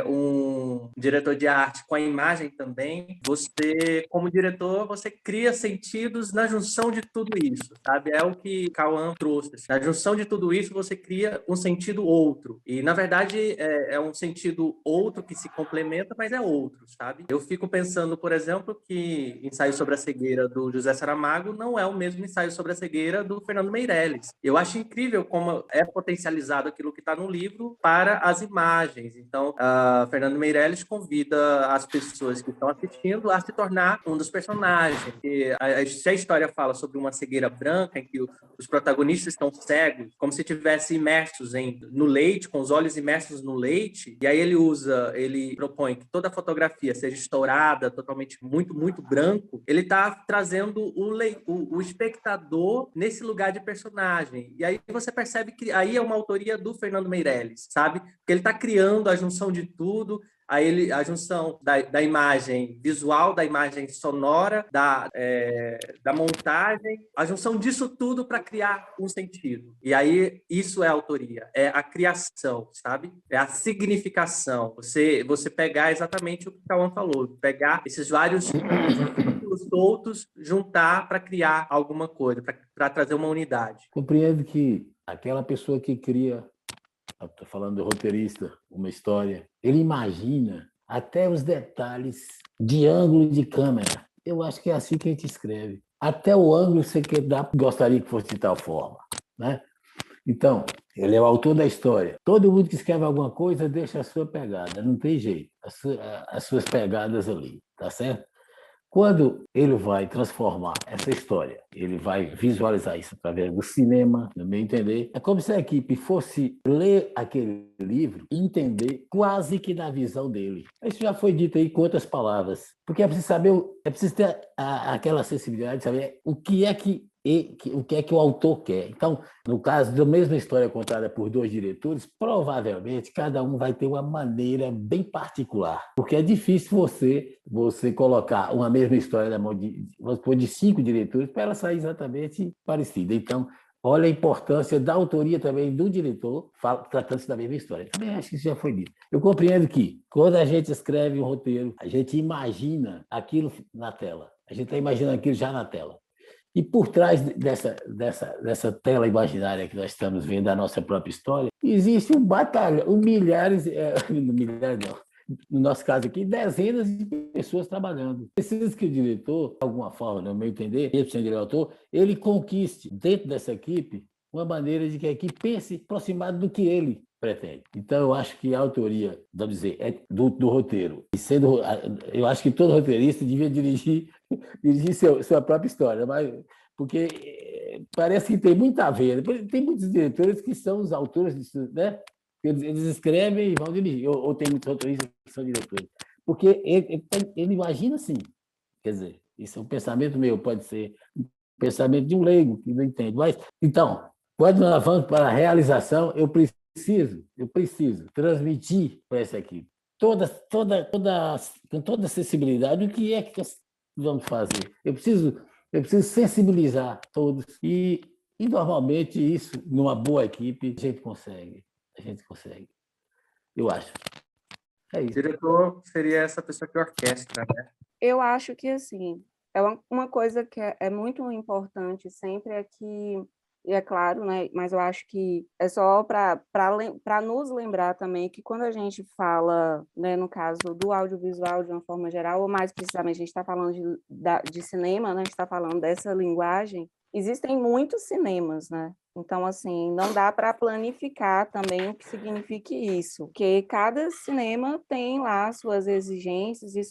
S2: um diretor de arte com a imagem também, você, como diretor, você cria sentidos na junção de tudo isso, sabe? É o que Cauã trouxe. Na junção de tudo isso, você cria um sentido outro. E, na verdade, é um sentido outro que se complementa, mas é outro, sabe? Eu fico pensando, por exemplo, que Ensaio sobre a Cegueira, do José Saramago, não é o mesmo Ensaio sobre a Cegueira do Fernando Meirelles. Eu acho incrível como é potencializado aquilo que está no livro para as imagens. Então, Fernando Meirelles convida as pessoas que estão assistindo a se tornar um dos personagens. E se a história fala sobre uma cegueira branca, em que os protagonistas estão cegos, como se estivessem imersos no leite, com os olhos imersos no leite, e aí ele propõe que toda a fotografia seja estourada, totalmente muito, muito branco, ele está trazendo o espectador nesse lugar de personagem. E aí você percebe que aí é uma autoria do Fernando Meirelles, sabe? Porque ele está criando a junção de tudo, a junção da imagem visual, da imagem sonora, da montagem, a junção disso tudo para criar um sentido. E aí isso é autoria, é a criação, sabe? É a significação. Você pegar exatamente o que o Cauã falou, pegar esses vários símbolos soltos, juntar para criar alguma coisa, para trazer uma unidade.
S5: Compreendo que aquela pessoa que cria, estou falando do roteirista, uma história, ele imagina até os detalhes de ângulo de câmera. Eu acho que é assim que a gente escreve. Até o ângulo você gostaria que fosse de tal forma, né? Então, ele é o autor da história. Todo mundo que escreve alguma coisa deixa a sua pegada, não tem jeito, as suas pegadas ali, tá certo? Quando ele vai transformar essa história, ele vai visualizar isso através do cinema, no meu entender, é como se a equipe fosse ler aquele livro e entender quase que na visão dele. Isso já foi dito aí com outras palavras, porque é preciso saber, é preciso ter aquela sensibilidade de saber o que é que o autor quer. Então, no caso da mesma história contada por dois diretores, provavelmente cada um vai ter uma maneira bem particular, porque é difícil você colocar uma mesma história na mão de 5 diretores para ela sair exatamente parecida. Então, olha a importância da autoria também do diretor, tratando-se da mesma história. Também acho que isso já foi dito. Eu compreendo que, quando a gente escreve um roteiro, a gente imagina aquilo na tela. A gente está imaginando aquilo já na tela. E por trás dessa tela imaginária que nós estamos vendo da nossa própria história, existe um batalhão, milhares não, no nosso caso aqui, dezenas de pessoas trabalhando. Precisa que o diretor, de alguma forma, no meu entender, ele conquiste dentro dessa equipe uma maneira de que a equipe pense aproximado do que ele pretende. Então, eu acho que a autoria, vamos dizer, é do roteiro. Eu acho que todo roteirista devia dirigir sua própria história, porque parece que tem muito a ver. Tem muitos diretores que são os autores disso, né? Eles escrevem e vão dirigir, ou tem muitos roteiristas que são diretores. Porque ele imagina assim. Quer dizer, isso é um pensamento meu, pode ser um pensamento de um leigo que não entende. Mas, então, quando nós vamos para a realização, eu preciso transmitir para essa equipe com toda a sensibilidade o que é que nós vamos fazer. Eu preciso sensibilizar todos e normalmente isso, numa boa equipe, a gente consegue. Eu acho. É
S2: O
S5: isso.
S2: diretor seria essa pessoa que orquestra, né?
S8: Eu acho que, assim, é uma coisa que é muito importante sempre é que, e é claro, né, mas eu acho que é só para nos lembrar também que quando a gente fala, né, no caso do audiovisual de uma forma geral, ou mais precisamente a gente está falando de cinema, né, a gente está falando dessa linguagem, existem muitos cinemas, né? Então, assim, não dá para planificar também o que signifique isso, porque cada cinema tem lá suas exigências e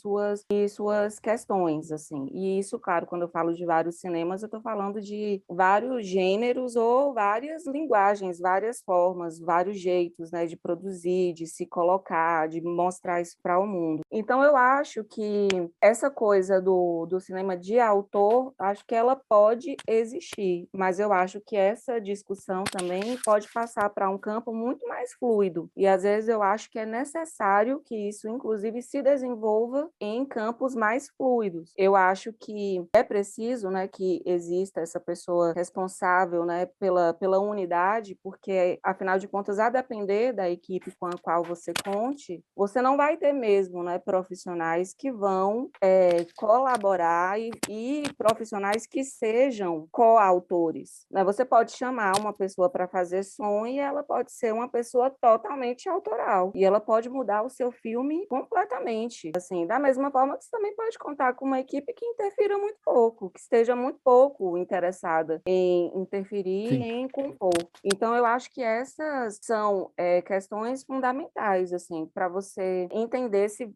S8: suas questões, assim. E isso, claro, quando eu falo de vários cinemas, eu estou falando de vários gêneros ou várias linguagens, várias formas, vários jeitos, né, de produzir, de se colocar, de mostrar isso para o mundo. Então, eu acho que essa coisa do cinema de autor, acho que ela pode existir, mas eu acho que essa discussão também pode passar para um campo muito mais fluido. E às vezes eu acho que é necessário que isso, inclusive, se desenvolva em campos mais fluidos. Eu acho que é preciso, né, que exista essa pessoa responsável, né, pela unidade, porque, afinal de contas, a depender da equipe com a qual você conte, você não vai ter mesmo, né, profissionais que vão colaborar e profissionais que sejam coautores, né? Você pode chamar uma pessoa para fazer som e ela pode ser uma pessoa totalmente autoral e ela pode mudar o seu filme completamente. Assim, da mesma forma que você também pode contar com uma equipe que interfira muito pouco, que esteja muito pouco interessada em interferir
S5: Sim.
S8: em compor. Então, eu acho que essas são questões fundamentais, assim, para você entender se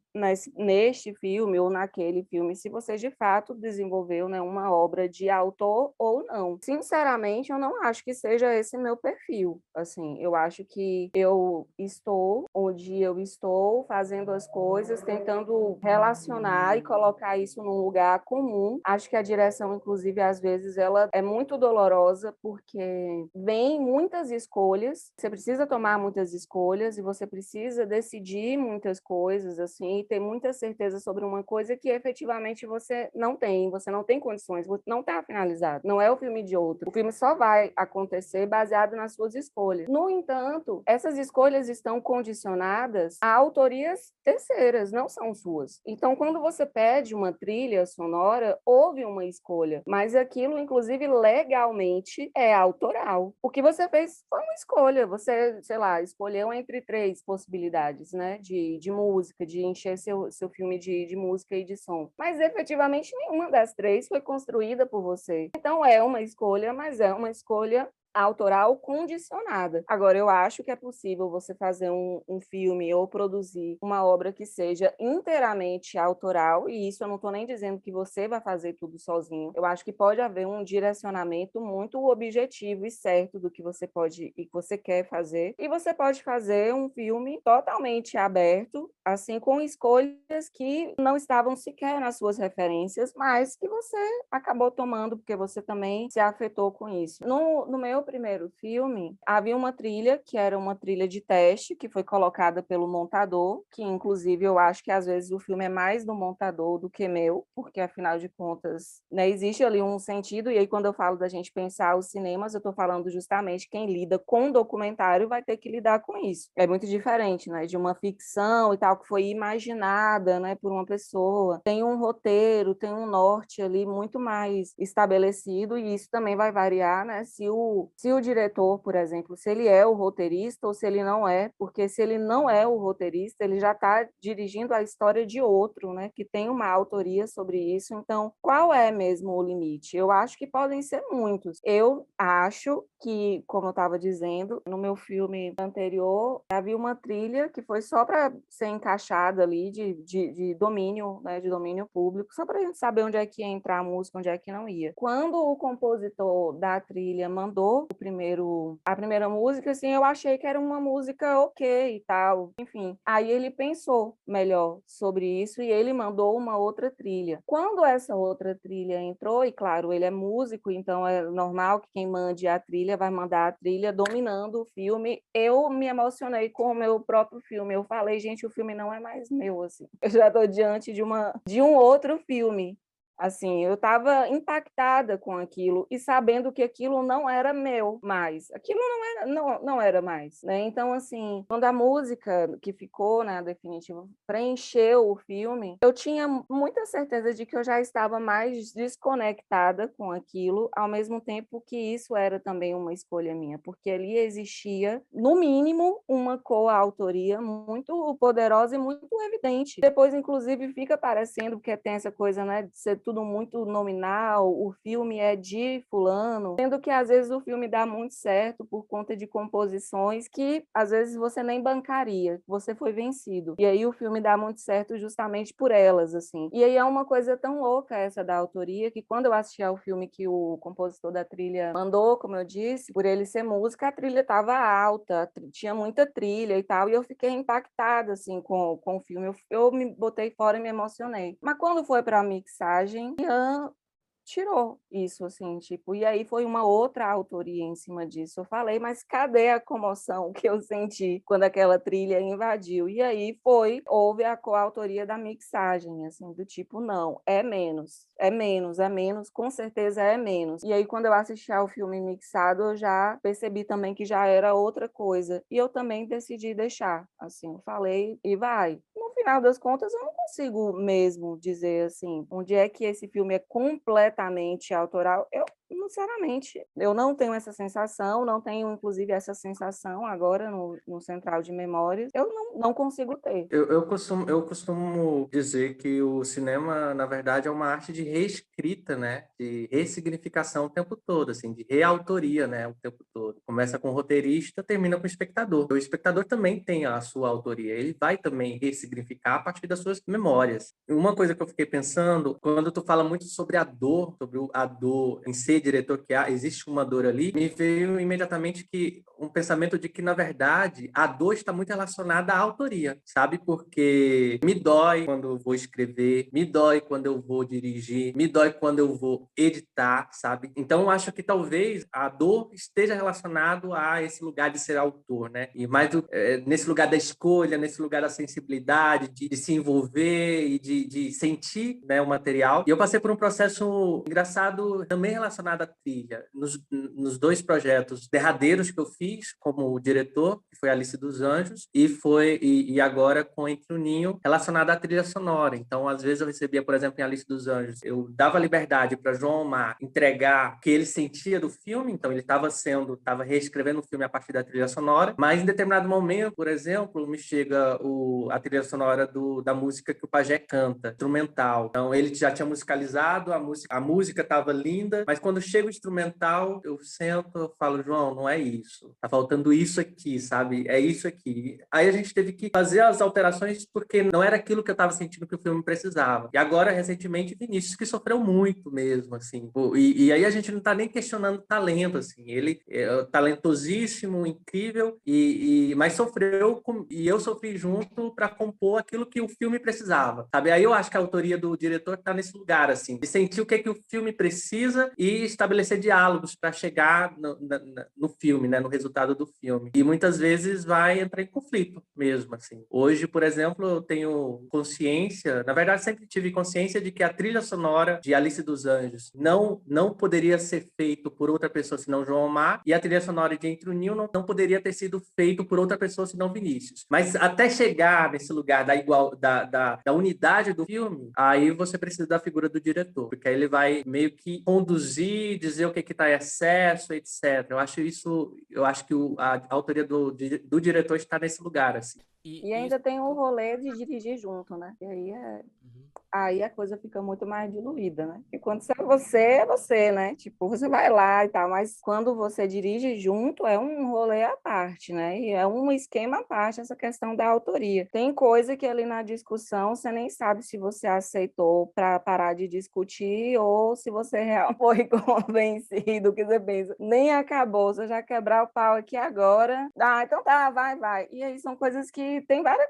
S8: neste filme ou naquele filme, se você de fato desenvolveu, né, uma obra de autor ou não. Sinceramente, eu não acho que seja esse meu perfil. Assim, eu acho que eu estou onde eu estou, fazendo as coisas, tentando relacionar e colocar isso num lugar comum. Acho que a direção, inclusive, às vezes, ela é muito dolorosa, porque vem muitas escolhas, você precisa tomar muitas escolhas e você precisa decidir muitas coisas, assim, e ter muita certeza sobre uma coisa que efetivamente você não tem condições, não está finalizado, não é o filme de outro. O filme só vai acontecer baseado nas suas escolhas. No entanto, essas escolhas estão condicionadas a autorias terceiras, não são suas. Então, quando você pede uma trilha sonora, houve uma escolha, mas aquilo, inclusive, legalmente é autoral. O que você fez foi uma escolha, você, sei lá, escolheu entre 3 possibilidades, né, de música, de encher seu filme de música e de som. Mas, efetivamente, nenhuma das 3 foi construída por você. Então, é uma escolha, mas é uma escolha autoral condicionada. Agora, eu acho que é possível você fazer um filme ou produzir uma obra que seja inteiramente autoral, e isso eu não estou nem dizendo que você vai fazer tudo sozinho. Eu acho que pode haver um direcionamento muito objetivo e certo do que você pode e que você quer fazer, e você pode fazer um filme totalmente aberto, assim, com escolhas que não estavam sequer nas suas referências, mas que você acabou tomando porque você também se afetou com isso. No meu primeiro filme, havia uma trilha que era uma trilha de teste, que foi colocada pelo montador, que inclusive eu acho que às vezes o filme é mais do montador do que meu, porque afinal de contas, né, existe ali um sentido, e aí quando eu falo da gente pensar os cinemas, eu estou falando justamente quem lida com documentário vai ter que lidar com isso. É muito diferente, né, de uma ficção e tal, que foi imaginada, né, por uma pessoa. Tem um roteiro, tem um norte ali muito mais estabelecido, e isso também vai variar, né, se o diretor, por exemplo, se ele é o roteirista ou se ele não é, porque se ele não é o roteirista, ele já está dirigindo a história de outro, né, que tem uma autoria sobre isso. Então, qual é mesmo o limite? Eu acho que podem ser muitos. Eu acho que, como eu estava dizendo, no meu filme anterior, havia uma trilha que foi só para ser encaixada ali de domínio, né, de domínio público, só para a gente saber onde é que ia entrar a música, onde é que não ia. Quando o compositor da trilha mandou a primeira música, assim, eu achei que era uma música ok e tal, enfim. Aí ele pensou melhor sobre isso e ele mandou uma outra trilha. Quando essa outra trilha entrou, e claro, ele é músico, então é normal que quem mande a trilha vai mandar a trilha dominando o filme. Eu me emocionei com o meu próprio filme. Eu falei, gente, o filme não é mais meu, assim. Eu já estou diante de um outro filme. Assim, eu estava impactada com aquilo e sabendo que aquilo não era meu mais. Aquilo não era mais, né? Então, assim, quando a música que ficou, né, definitiva, preencheu o filme, eu tinha muita certeza de que eu já estava mais desconectada com aquilo, ao mesmo tempo que isso era também uma escolha minha, porque ali existia, no mínimo, uma coautoria muito poderosa e muito evidente. Depois, inclusive, fica parecendo, porque tem essa coisa, né, de você tudo muito nominal, o filme é de fulano, sendo que às vezes o filme dá muito certo por conta de composições que às vezes você nem bancaria, você foi vencido. E aí o filme dá muito certo justamente por elas, assim. E aí é uma coisa tão louca essa da autoria, que quando eu assisti ao filme que o compositor da trilha mandou, como eu disse, por ele ser música, a trilha estava alta, tinha muita trilha e tal, e eu fiquei impactada, assim, com o filme. Eu me botei fora e me emocionei. Mas quando foi para a mixagem, Ian tirou isso, assim, tipo, e aí foi uma outra autoria em cima disso. Eu falei, mas cadê a comoção que eu senti quando aquela trilha invadiu? E aí houve a coautoria da mixagem, assim, do tipo, não, é menos, é menos, é menos, com certeza é menos. E aí, quando eu assisti ao filme mixado, eu já percebi também que já era outra coisa. E eu também decidi deixar, assim, eu falei, e vai. No final das contas, eu não consigo mesmo dizer, assim, onde é que esse filme é completamente autoral. Eu, sinceramente, eu não tenho essa sensação, não tenho, inclusive, essa sensação agora no Central de Memórias. Eu não consigo ter.
S2: Eu costumo dizer que o cinema, na verdade, é uma arte de reescrita, né? De ressignificação o tempo todo, assim, de reautoria, né? O tempo todo. Começa com o roteirista, termina com o espectador. O espectador também tem a sua autoria. Ele vai também ressignificar a partir das suas memórias. E uma coisa que eu fiquei pensando, quando tu fala muito sobre a dor, a dor em ser diretor, que existe uma dor ali, me veio imediatamente um pensamento de que, na verdade, a dor está muito relacionada à autoria, sabe? Porque me dói quando eu vou escrever, me dói quando eu vou dirigir, me dói quando eu vou editar, sabe? Então, eu acho que talvez a dor esteja relacionado a esse lugar de ser autor, né? E mais nesse lugar da escolha, nesse lugar da sensibilidade, de se envolver e de sentir, né, o material. E eu passei por um processo engraçado também relacionado à trilha. Nos dois projetos derradeiros que eu fiz como diretor, que foi Alice dos Anjos, e agora com Entre o Ninho, relacionado à trilha sonora. Então, às vezes eu recebia, por exemplo, em Alice dos Anjos, eu dava liberdade para João Omar entregar o que ele sentia do filme, então ele estava reescrevendo o filme a partir da trilha sonora, mas em determinado momento, por exemplo, me chega a trilha sonora da música que o Pajé canta, instrumental. Então, ele já tinha musicalizado, a música estava linda, mas quando chega o instrumental, eu sento, eu falo, João, não é isso. Tá faltando isso aqui, sabe? É isso aqui. Aí a gente teve que fazer as alterações porque não era aquilo que eu estava sentindo que o filme precisava. E agora, recentemente, Vinícius, que sofreu muito mesmo, assim. E aí a gente não está nem questionando talento, assim. Ele é talentosíssimo, incrível, mas sofreu, e eu sofri junto para compor aquilo que o filme precisava, sabe? Aí eu acho que a autoria do diretor está nesse lugar, assim, de sentir o que é que o filme precisa e estabelecer diálogos para chegar no filme, né, no resultado do filme. E muitas vezes vai entrar em conflito mesmo, assim. Hoje, por exemplo, eu tenho consciência, na verdade sempre tive consciência de que a trilha sonora de Alice dos Anjos não poderia ser feito por outra pessoa senão João Omar, e a trilha sonora de Entre o Ninho não poderia ter sido feito por outra pessoa senão Vinícius. Mas até chegar nesse lugar da unidade do filme, aí você precisa da figura do diretor, porque aí ele vai meio que conduzir, dizer o que está em excesso, etc. Eu acho que a autoria do diretor está nesse lugar, assim.
S8: E ainda tem o rolê de dirigir junto, né? E aí a coisa fica muito mais diluída, né? E quando você é você, né? Tipo, você vai lá e tal, mas quando você dirige junto, é um rolê à parte, né? E é um esquema à parte essa questão da autoria. Tem coisa que ali na discussão você nem sabe se você aceitou para parar de discutir ou se você realmente foi convencido, que você pensa, nem acabou, você já quebrar o pau aqui agora. Ah, então tá, vai. E aí são coisas que tem várias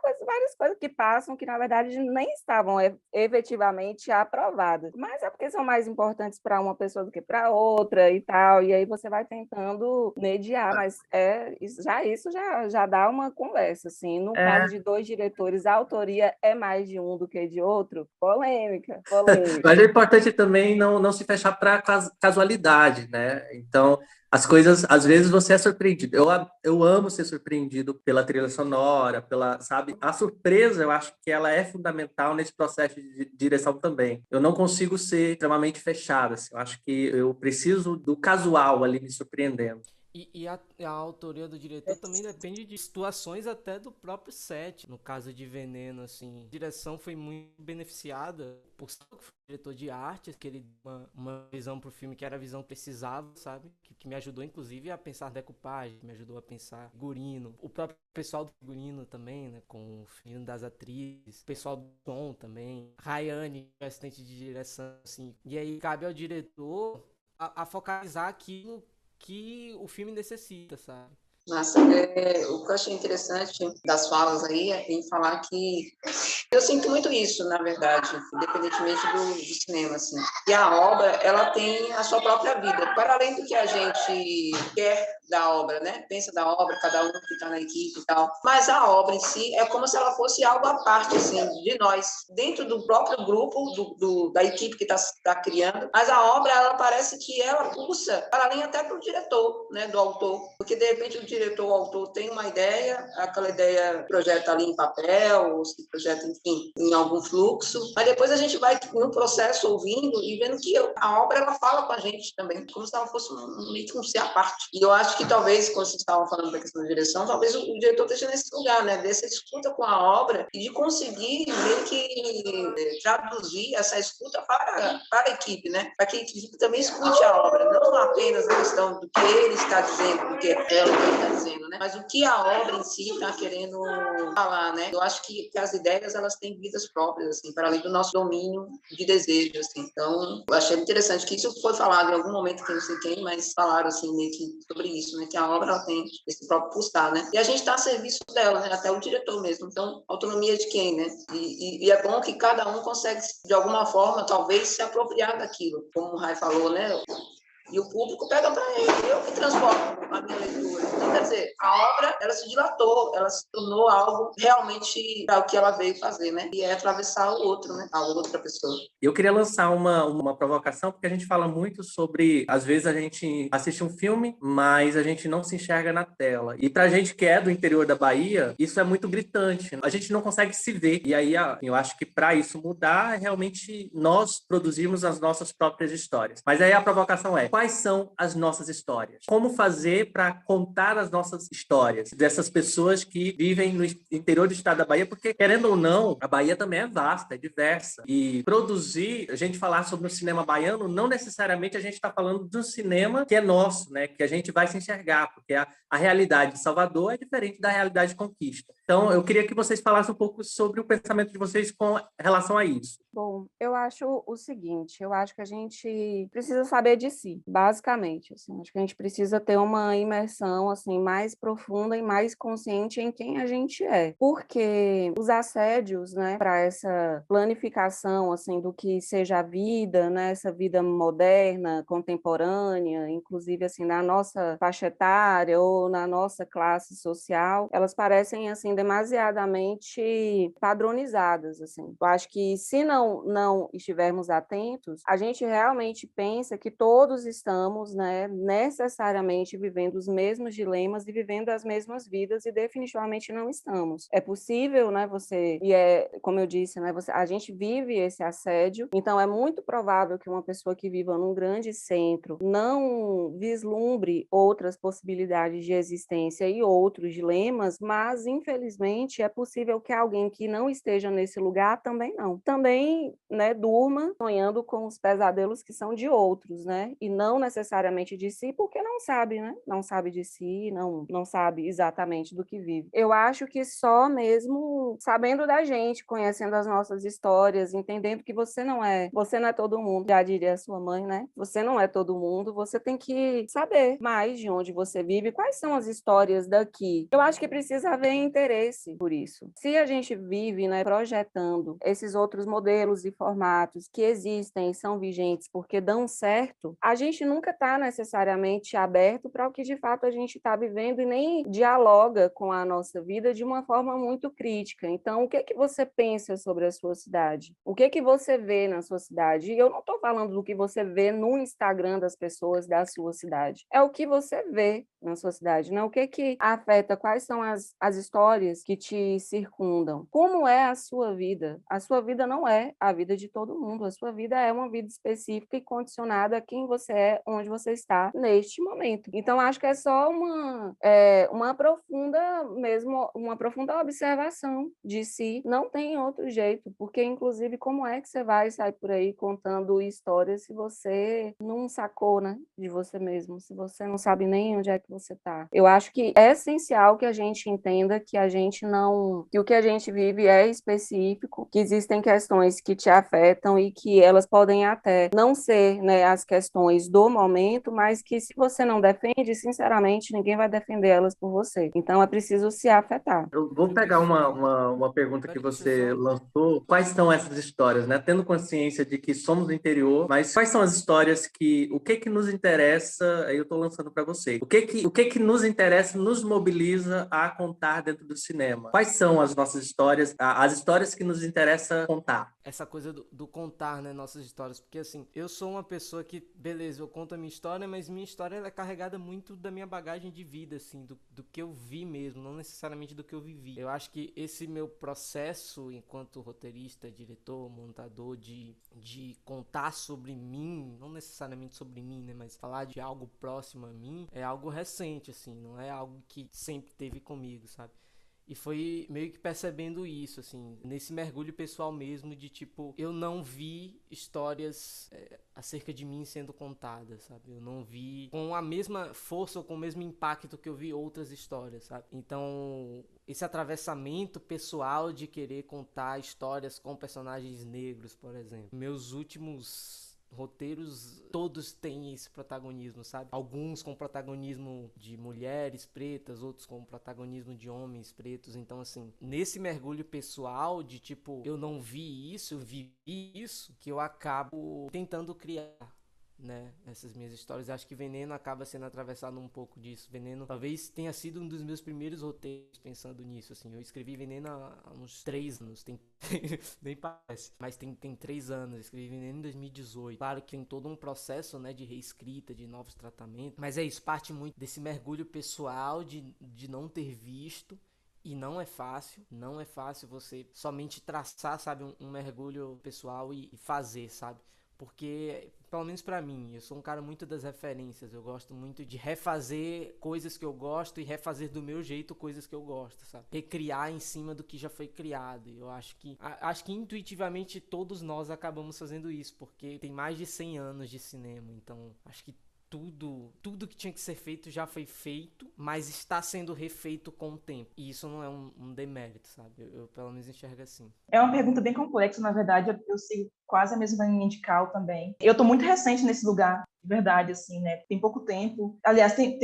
S8: coisas que passam que na verdade nem estavam efetivamente aprovadas, mas é porque são mais importantes para uma pessoa do que para outra e tal, e aí você vai tentando mediar, mas isso já dá uma conversa, assim, no caso de dois diretores, a autoria é mais de um do que de outro, polêmica.
S2: Mas é importante também não se fechar para casualidade, né? Então, as coisas, às vezes você é surpreendido. Eu amo ser surpreendido pela trilha sonora, sabe? A surpresa, eu acho que ela é fundamental nesse processo de direção também. Eu não consigo ser extremamente fechado, assim. Eu acho que eu preciso do casual ali me surpreendendo.
S3: E a autoria do diretor também depende de situações até do próprio set. No caso de Veneno, assim, a direção foi muito beneficiada por ser diretor de arte, que ele deu uma visão pro filme que era a visão que precisava, sabe? Que me ajudou, inclusive, a pensar decupagem, me ajudou a pensar figurino. O próprio pessoal do figurino também, né? Com o figurino das atrizes, o pessoal do som também. Rayane, assistente de direção, assim. E aí cabe ao diretor a focalizar aquilo que o filme necessita, sabe?
S7: Nossa, o que eu achei interessante das falas aí é em falar que eu sinto muito isso, na verdade, independentemente do cinema, assim. E a obra, ela tem a sua própria vida, para além do que a gente quer da obra, né? Pensa da obra, cada um que está na equipe e tal. Mas a obra em si é como se ela fosse algo à parte, assim, de nós, dentro do próprio grupo, da equipe que está criando. Mas a obra, ela parece que ela pulsa para além até para o diretor, né? Do autor. Porque, de repente, o diretor, o autor tem uma ideia, aquela ideia projeta ali em papel, ou se projeta, enfim, em algum fluxo, mas depois a gente vai no processo ouvindo e vendo que a obra ela fala com a gente também, como se ela fosse meio que um ser à parte. E eu acho que talvez, quando vocês estavam falando da questão da direção, talvez o diretor esteja nesse lugar, né, dessa escuta com a obra e de conseguir meio que traduzir essa escuta para a equipe, né, para que a equipe também escute a obra, não apenas a questão do que ele está dizendo, do que ela está dizendo, né, mas o que a obra em si está querendo falar, né. Eu acho que as ideias elas têm vidas próprias, assim, para além do nosso domínio de desejo, assim. Então, eu achei interessante que isso foi falado em algum momento, que não sei quem, mas falaram, assim, meio que sobre isso, né, que a obra ela tem esse próprio pulsar, né, e a gente está a serviço dela, né, até o diretor mesmo. Então, autonomia de quem, né, e é bom que cada um consegue, de alguma forma, talvez, se apropriar daquilo, como o Rai falou, né, e o público pega para ele, eu que transformo a minha leitura. Então, quer dizer, a obra, ela se dilatou, ela se tornou algo realmente para o que ela veio fazer, né? E é atravessar o outro, né? A outra pessoa.
S2: Eu queria lançar uma provocação, porque a gente fala muito sobre, às vezes a gente assiste um filme, mas a gente não se enxerga na tela. E pra gente que é do interior da Bahia, isso é muito gritante. A gente não consegue se ver. E aí eu acho que para isso mudar, é realmente nós produzirmos as nossas próprias histórias. Mas aí a provocação é, quais são as nossas histórias? Como fazer para contar as nossas histórias dessas pessoas que vivem no interior do estado da Bahia? Porque, querendo ou não, a Bahia também é vasta, é diversa. E produzir, a gente falar sobre o cinema baiano, não necessariamente a gente está falando de um cinema que é nosso, né? Que a gente vai se enxergar, porque a realidade de Salvador é diferente da realidade de Conquista. Então, eu queria que vocês falassem um pouco sobre o pensamento de vocês com relação a isso.
S8: Bom, eu acho o seguinte, eu acho que a gente precisa saber de si, basicamente, assim, acho que a gente precisa ter uma imersão, assim, mais profunda e mais consciente em quem a gente é, porque os assédios, né, para essa planificação, assim, do que seja a vida, né, essa vida moderna, contemporânea, inclusive, assim, na nossa faixa etária ou na nossa classe social, elas parecem, assim, demasiadamente padronizadas, assim. Eu acho que se não estivermos atentos, a gente realmente pensa que todos estamos, né, necessariamente vivendo os mesmos dilemas e vivendo as mesmas vidas, e definitivamente não estamos. É possível, né, como eu disse, né, a gente vive esse assédio, então é muito provável que uma pessoa que viva num grande centro não vislumbre outras possibilidades de existência e outros dilemas, mas infelizmente é possível que alguém que não esteja nesse lugar também não. Também, né, durma sonhando com os pesadelos que são de outros, né, e não necessariamente de si, porque não sabe, né, não sabe de si, não sabe exatamente do que vive. Eu acho que só mesmo sabendo da gente, conhecendo as nossas histórias, entendendo que você não é todo mundo, já diria a sua mãe, né, você não é todo mundo, você tem que saber mais de onde você vive, quais são as histórias daqui. Eu acho que precisa haver interesse por isso. Se a gente vive, né, projetando esses outros modelos e formatos que existem e são vigentes porque dão certo, a gente nunca está necessariamente aberto para o que de fato a gente está vivendo e nem dialoga com a nossa vida de uma forma muito crítica. Então, o que que você pensa sobre a sua cidade? O que que você vê na sua cidade? E eu não estou falando do que você vê no Instagram das pessoas da sua cidade. É o que você vê na sua cidade, né? O que que afeta, quais são as histórias que te circundam? Como é a sua vida? A sua vida não é a vida de todo mundo, a sua vida é uma vida específica e condicionada a quem você é onde você está neste momento. Então, acho que é só uma profunda observação de si. Não tem outro jeito, porque, inclusive, como é que você vai sair por aí contando histórias se você não sacou, né, de você mesmo, se você não sabe nem onde é que você está? Eu acho que é essencial que a gente entenda que que o que a gente vive é específico, que existem questões que te afetam e que elas podem até não ser, né, as questões do momento, mas que se você não defende, sinceramente, ninguém vai defender elas por você. Então é preciso se afetar.
S2: Eu vou pegar uma pergunta que você lançou. Quais são essas histórias, né? Tendo consciência de que somos do interior, mas quais são as histórias o que que nos interessa? Aí eu estou lançando para você. O que que nos interessa, nos mobiliza a contar dentro do cinema? Quais são as nossas histórias, as histórias que nos interessa contar?
S3: Essa coisa do contar, né, nossas histórias, porque assim, eu sou uma pessoa que, beleza, eu conto a minha história, mas minha história ela é carregada muito da minha bagagem de vida, assim, do que eu vi mesmo, não necessariamente do que eu vivi. Eu acho que esse meu processo enquanto roteirista, diretor, montador, de contar sobre mim, não necessariamente sobre mim, né, mas falar de algo próximo a mim, é algo recente, assim, não é algo que sempre teve comigo, sabe? E foi meio que percebendo isso, assim, nesse mergulho pessoal mesmo de, tipo, eu não vi histórias acerca de mim sendo contadas, sabe? Eu não vi com a mesma força ou com o mesmo impacto que eu vi outras histórias, sabe? Então, esse atravessamento pessoal de querer contar histórias com personagens negros, por exemplo. Meus últimos roteiros todos têm esse protagonismo, sabe? Alguns com protagonismo de mulheres pretas, outros com protagonismo de homens pretos. Então, assim, nesse mergulho pessoal de, tipo, eu não vi isso, eu vivi isso, que eu acabo tentando criar, né, essas minhas histórias. Acho que Veneno acaba sendo atravessado um pouco disso. Veneno talvez tenha sido um dos meus primeiros roteiros pensando nisso, assim. Eu escrevi Veneno há uns 3 anos, nem parece, mas tem 3 anos. Eu escrevi Veneno em 2018. Claro que tem todo um processo, né, de reescrita, de novos tratamentos, mas é isso, parte muito desse mergulho pessoal de não ter visto. E não é fácil você somente traçar, sabe, um mergulho pessoal e fazer, sabe? Porque, pelo menos pra mim, eu sou um cara muito das referências. Eu gosto muito de refazer coisas que eu gosto e refazer do meu jeito coisas que eu gosto, sabe? Recriar em cima do que já foi criado. E eu acho que intuitivamente todos nós acabamos fazendo isso, porque tem mais de 100 anos de cinema. Então, acho que tudo que tinha que ser feito já foi feito, mas está sendo refeito com o tempo. E isso não é um demérito, sabe? Eu pelo menos enxergo assim.
S6: É uma pergunta bem complexa, na verdade. Eu sigo quase a mesma linha de Cal também. Eu tô muito recente nesse lugar, de verdade, assim, né? Tem pouco tempo. Aliás, tem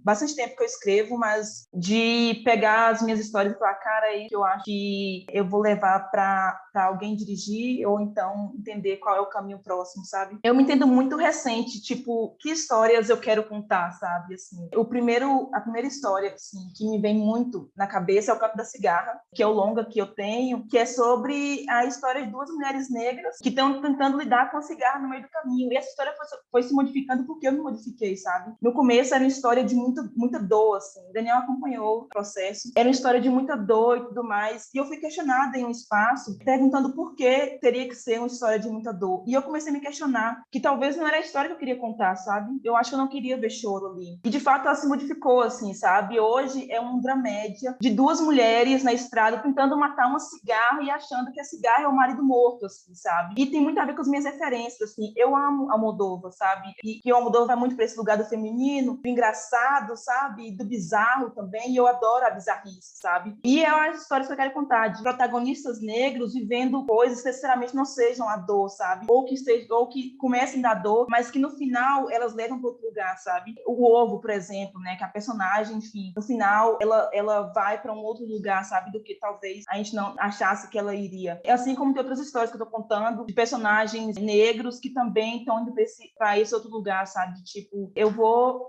S6: bastante tempo que eu escrevo, mas de pegar as minhas histórias e falar, cara, aí que eu acho que eu vou levar para alguém dirigir, ou então entender qual é o caminho próximo, sabe? Eu me entendo muito recente, tipo, que histórias eu quero contar, sabe? Assim, a primeira história, assim, que me vem muito na cabeça é o Canto da Cigarra, que é o longa que eu tenho, que é sobre a história de 2 mulheres negras que estão tentando lidar com a cigarra no meio do caminho. E essa história foi se modificando porque eu me modifiquei, sabe? No começo era uma história de muita dor, assim. O Daniel acompanhou o processo. Era uma história de muita dor e tudo mais. E eu fui questionada em um espaço, perguntando por que teria que ser uma história de muita dor. E eu comecei a me questionar que talvez não era a história que eu queria contar, sabe? Eu acho que eu não queria ver choro ali. E, de fato, ela se modificou, assim, sabe? Hoje é uma dramédia de 2 mulheres na estrada tentando matar uma cigarra e achando que a cigarra é o marido morto, assim, sabe? E tem muito a ver com as minhas referências, assim. Eu amo Almodóvar, sabe? E o Almodóvar vai muito para esse lugar do feminino, do engraçado, sabe? Do bizarro também. E eu adoro a bizarrice, sabe? E é as histórias que eu quero contar, de protagonistas negros vivendo coisas que necessariamente não sejam a dor, sabe? Ou que comecem da dor, mas que no final elas levam para outro lugar, sabe? O Ovo, por exemplo, né? Que a personagem, enfim, no final ela vai para um outro lugar, sabe? Do que talvez a gente não achasse que ela iria. É assim como tem outras histórias que eu tô contando de personagens negros que também estão indo para esse outro lugar, sabe? De, tipo,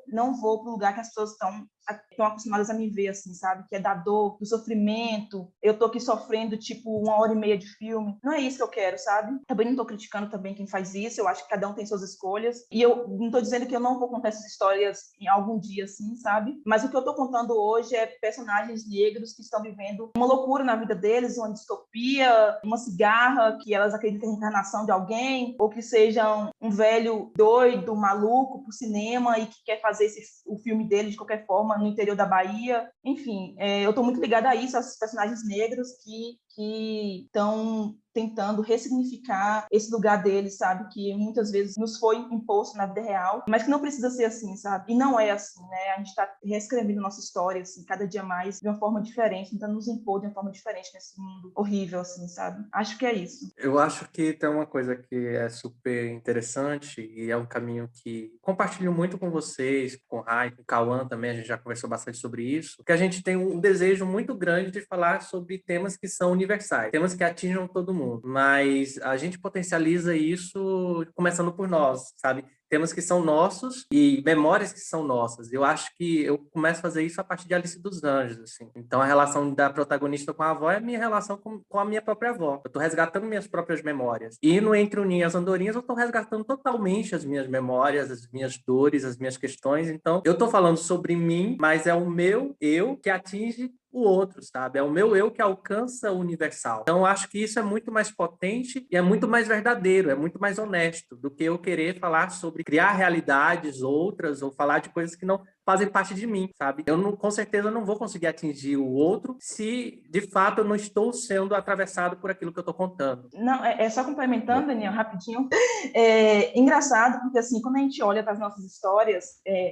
S6: não vou pro lugar que as pessoas estão estão acostumadas a me ver, assim, sabe? Que é da dor, do sofrimento, eu tô aqui sofrendo, tipo, 1h30 de filme. Não é isso que eu quero, sabe? Também não tô criticando também quem faz isso, eu acho que cada um tem suas escolhas, e eu não tô dizendo que eu não vou contar essas histórias em algum dia, assim, sabe? Mas o que eu tô contando hoje é personagens negros que estão vivendo uma loucura na vida deles, uma distopia, uma cigarra, que elas acreditam em reencarnação de alguém, ou que sejam um velho doido, maluco por cinema e que quer fazer o filme dele de qualquer forma no interior da Bahia. Enfim, eu estou muito ligada a isso, a esses personagens negros que estão tentando ressignificar esse lugar deles, sabe? Que muitas vezes nos foi imposto na vida real, mas que não precisa ser assim, sabe? E não é assim, né? A gente está reescrevendo nossa história, assim, cada dia mais, de uma forma diferente, tentando nos impor de uma forma diferente nesse mundo horrível, assim, sabe? Acho que é isso.
S2: Eu acho que tem uma coisa que é super interessante e é um caminho que compartilho muito com vocês, com o Rai, com o Cauã também, a gente já conversou bastante sobre isso, que a gente tem um desejo muito grande de falar sobre temas que são universais, temas que atinjam todo mundo, mas a gente potencializa isso começando por nós, sabe? Temas que são nossos e memórias que são nossas. Eu acho que eu começo a fazer isso a partir de Alice dos Anjos, assim. Então, a relação da protagonista com a avó é a minha relação com a minha própria avó. Eu estou resgatando minhas próprias memórias. E no Entre o Ninho e as Andorinhas, eu estou resgatando totalmente as minhas memórias, as minhas dores, as minhas questões. Então, eu estou falando sobre mim, mas é o meu eu que atinge o outro, sabe? É o meu eu que alcança o universal. Então, eu acho que isso é muito mais potente e é muito mais verdadeiro, é muito mais honesto do que eu querer falar sobre criar realidades outras ou falar de coisas que não fazem parte de mim, sabe? Eu, não, com certeza, não vou conseguir atingir o outro se, de fato, eu não estou sendo atravessado por aquilo que eu estou contando.
S6: Não, só complementando, Daniel, rapidinho. É engraçado, porque, assim, quando a gente olha para as nossas histórias,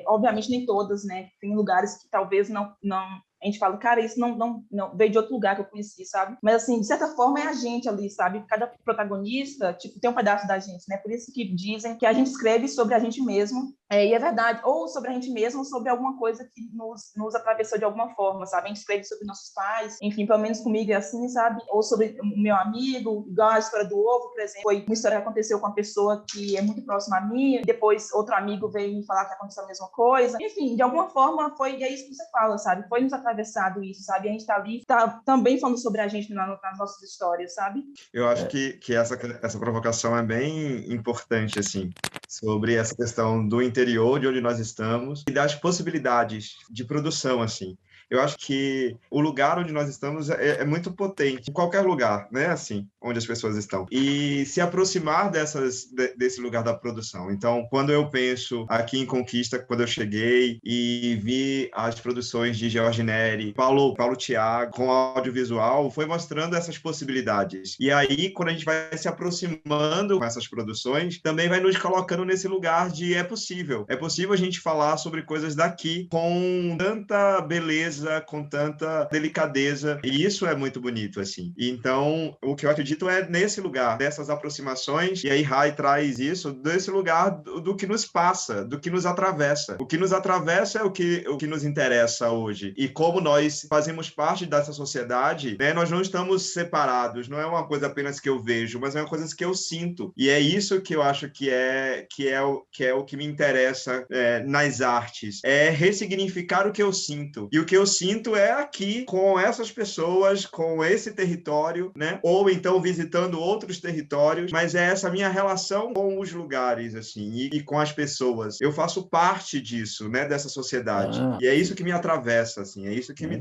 S6: obviamente nem todas, né? Tem lugares que talvez não a gente fala, cara, isso não veio de outro lugar que eu conheci, sabe? Mas, assim, de certa forma é a gente ali, sabe? Cada protagonista, tipo, tem um pedaço da gente, né? Por isso que dizem que a gente escreve sobre a gente mesmo, e é verdade, ou sobre a gente mesmo, ou sobre alguma coisa que nos atravessou de alguma forma, sabe? A gente escreve sobre nossos pais, enfim, pelo menos comigo é assim, sabe? Ou sobre o meu amigo, igual a história do ovo, por exemplo, foi uma história que aconteceu com uma pessoa que é muito próxima a mim, e depois outro amigo veio me falar que aconteceu a mesma coisa. Enfim, de alguma forma foi, e é isso que você fala, sabe? Foi nos atravessado isso, sabe? A gente tá ali, tá também falando sobre a gente nas nossas histórias, sabe?
S4: Eu acho que essa provocação é bem importante, assim, sobre essa questão do interior de onde nós estamos e das possibilidades de produção, assim. Eu acho que o lugar onde nós estamos é muito potente, em qualquer lugar, né, assim, onde as pessoas estão. E se aproximar desse lugar da produção. Então, quando eu penso aqui em Conquista, quando eu cheguei e vi as produções de Jorge Neri, Paulo Thiago, com audiovisual, foi mostrando essas possibilidades. E aí, quando a gente vai se aproximando com essas produções, também vai nos colocando nesse lugar de é possível a gente falar sobre coisas daqui com tanta beleza, com tanta delicadeza, e isso é muito bonito, assim. Então, o que eu acredito é nesse lugar, dessas aproximações, e aí Rai traz isso, desse lugar do que nos passa, do que nos atravessa. O que nos atravessa é o que nos interessa hoje. E como nós fazemos parte dessa sociedade, né, nós não estamos separados, não é uma coisa apenas que eu vejo, mas é uma coisa que eu sinto. E é isso que eu acho que é o que me interessa nas artes, é ressignificar o que eu sinto. E o que eu sinto é aqui, com essas pessoas, com esse território, né? Ou então visitando outros territórios, mas é essa minha relação com os lugares, assim, e com as pessoas. Eu faço parte disso, né? Dessa sociedade. E é isso que me atravessa, assim, é isso que me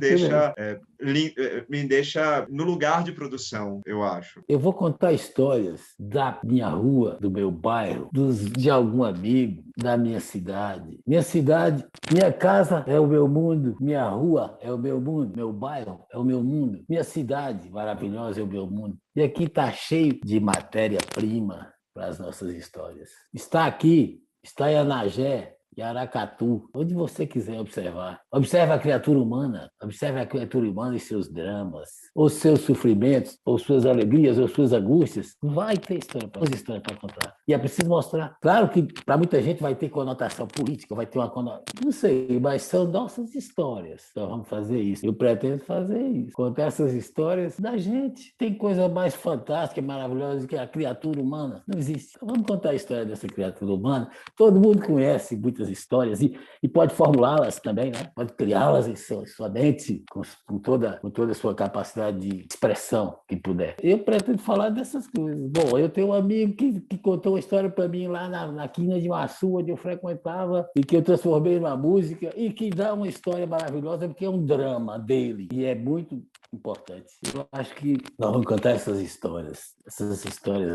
S4: deixa no lugar de produção, eu acho.
S5: Eu vou contar histórias da minha rua, do meu bairro, de algum amigo, da minha cidade. Minha casa é o meu mundo, minha rua é o meu mundo, meu bairro é o meu mundo, minha cidade maravilhosa é o meu mundo. E aqui está cheio de matéria-prima para as nossas histórias. Está aqui, está em Anagé, em Aracatu, onde você quiser observar. Observe a criatura humana e seus dramas, os seus sofrimentos, ou suas alegrias, ou suas angústias. Vai ter história para contar. E é preciso mostrar. Claro que para muita gente vai ter conotação política, vai ter uma conotação... Não sei, mas são nossas histórias. Então vamos fazer isso. Eu pretendo fazer isso. Contar essas histórias da gente. Tem coisa mais fantástica e maravilhosa do que a criatura humana. Não existe. Então, vamos contar a história dessa criatura humana. Todo mundo conhece muitas suas histórias e pode formulá-las também, né? Pode criá-las em sua mente com toda a sua capacidade de expressão que puder. Eu pretendo falar dessas coisas. Bom, eu tenho um amigo que contou uma história para mim lá na quina de Maçu, onde eu frequentava, e que eu transformei numa música, e que dá uma história maravilhosa, porque é um drama dele, e é muito importante. Eu acho que nós vamos contar essas histórias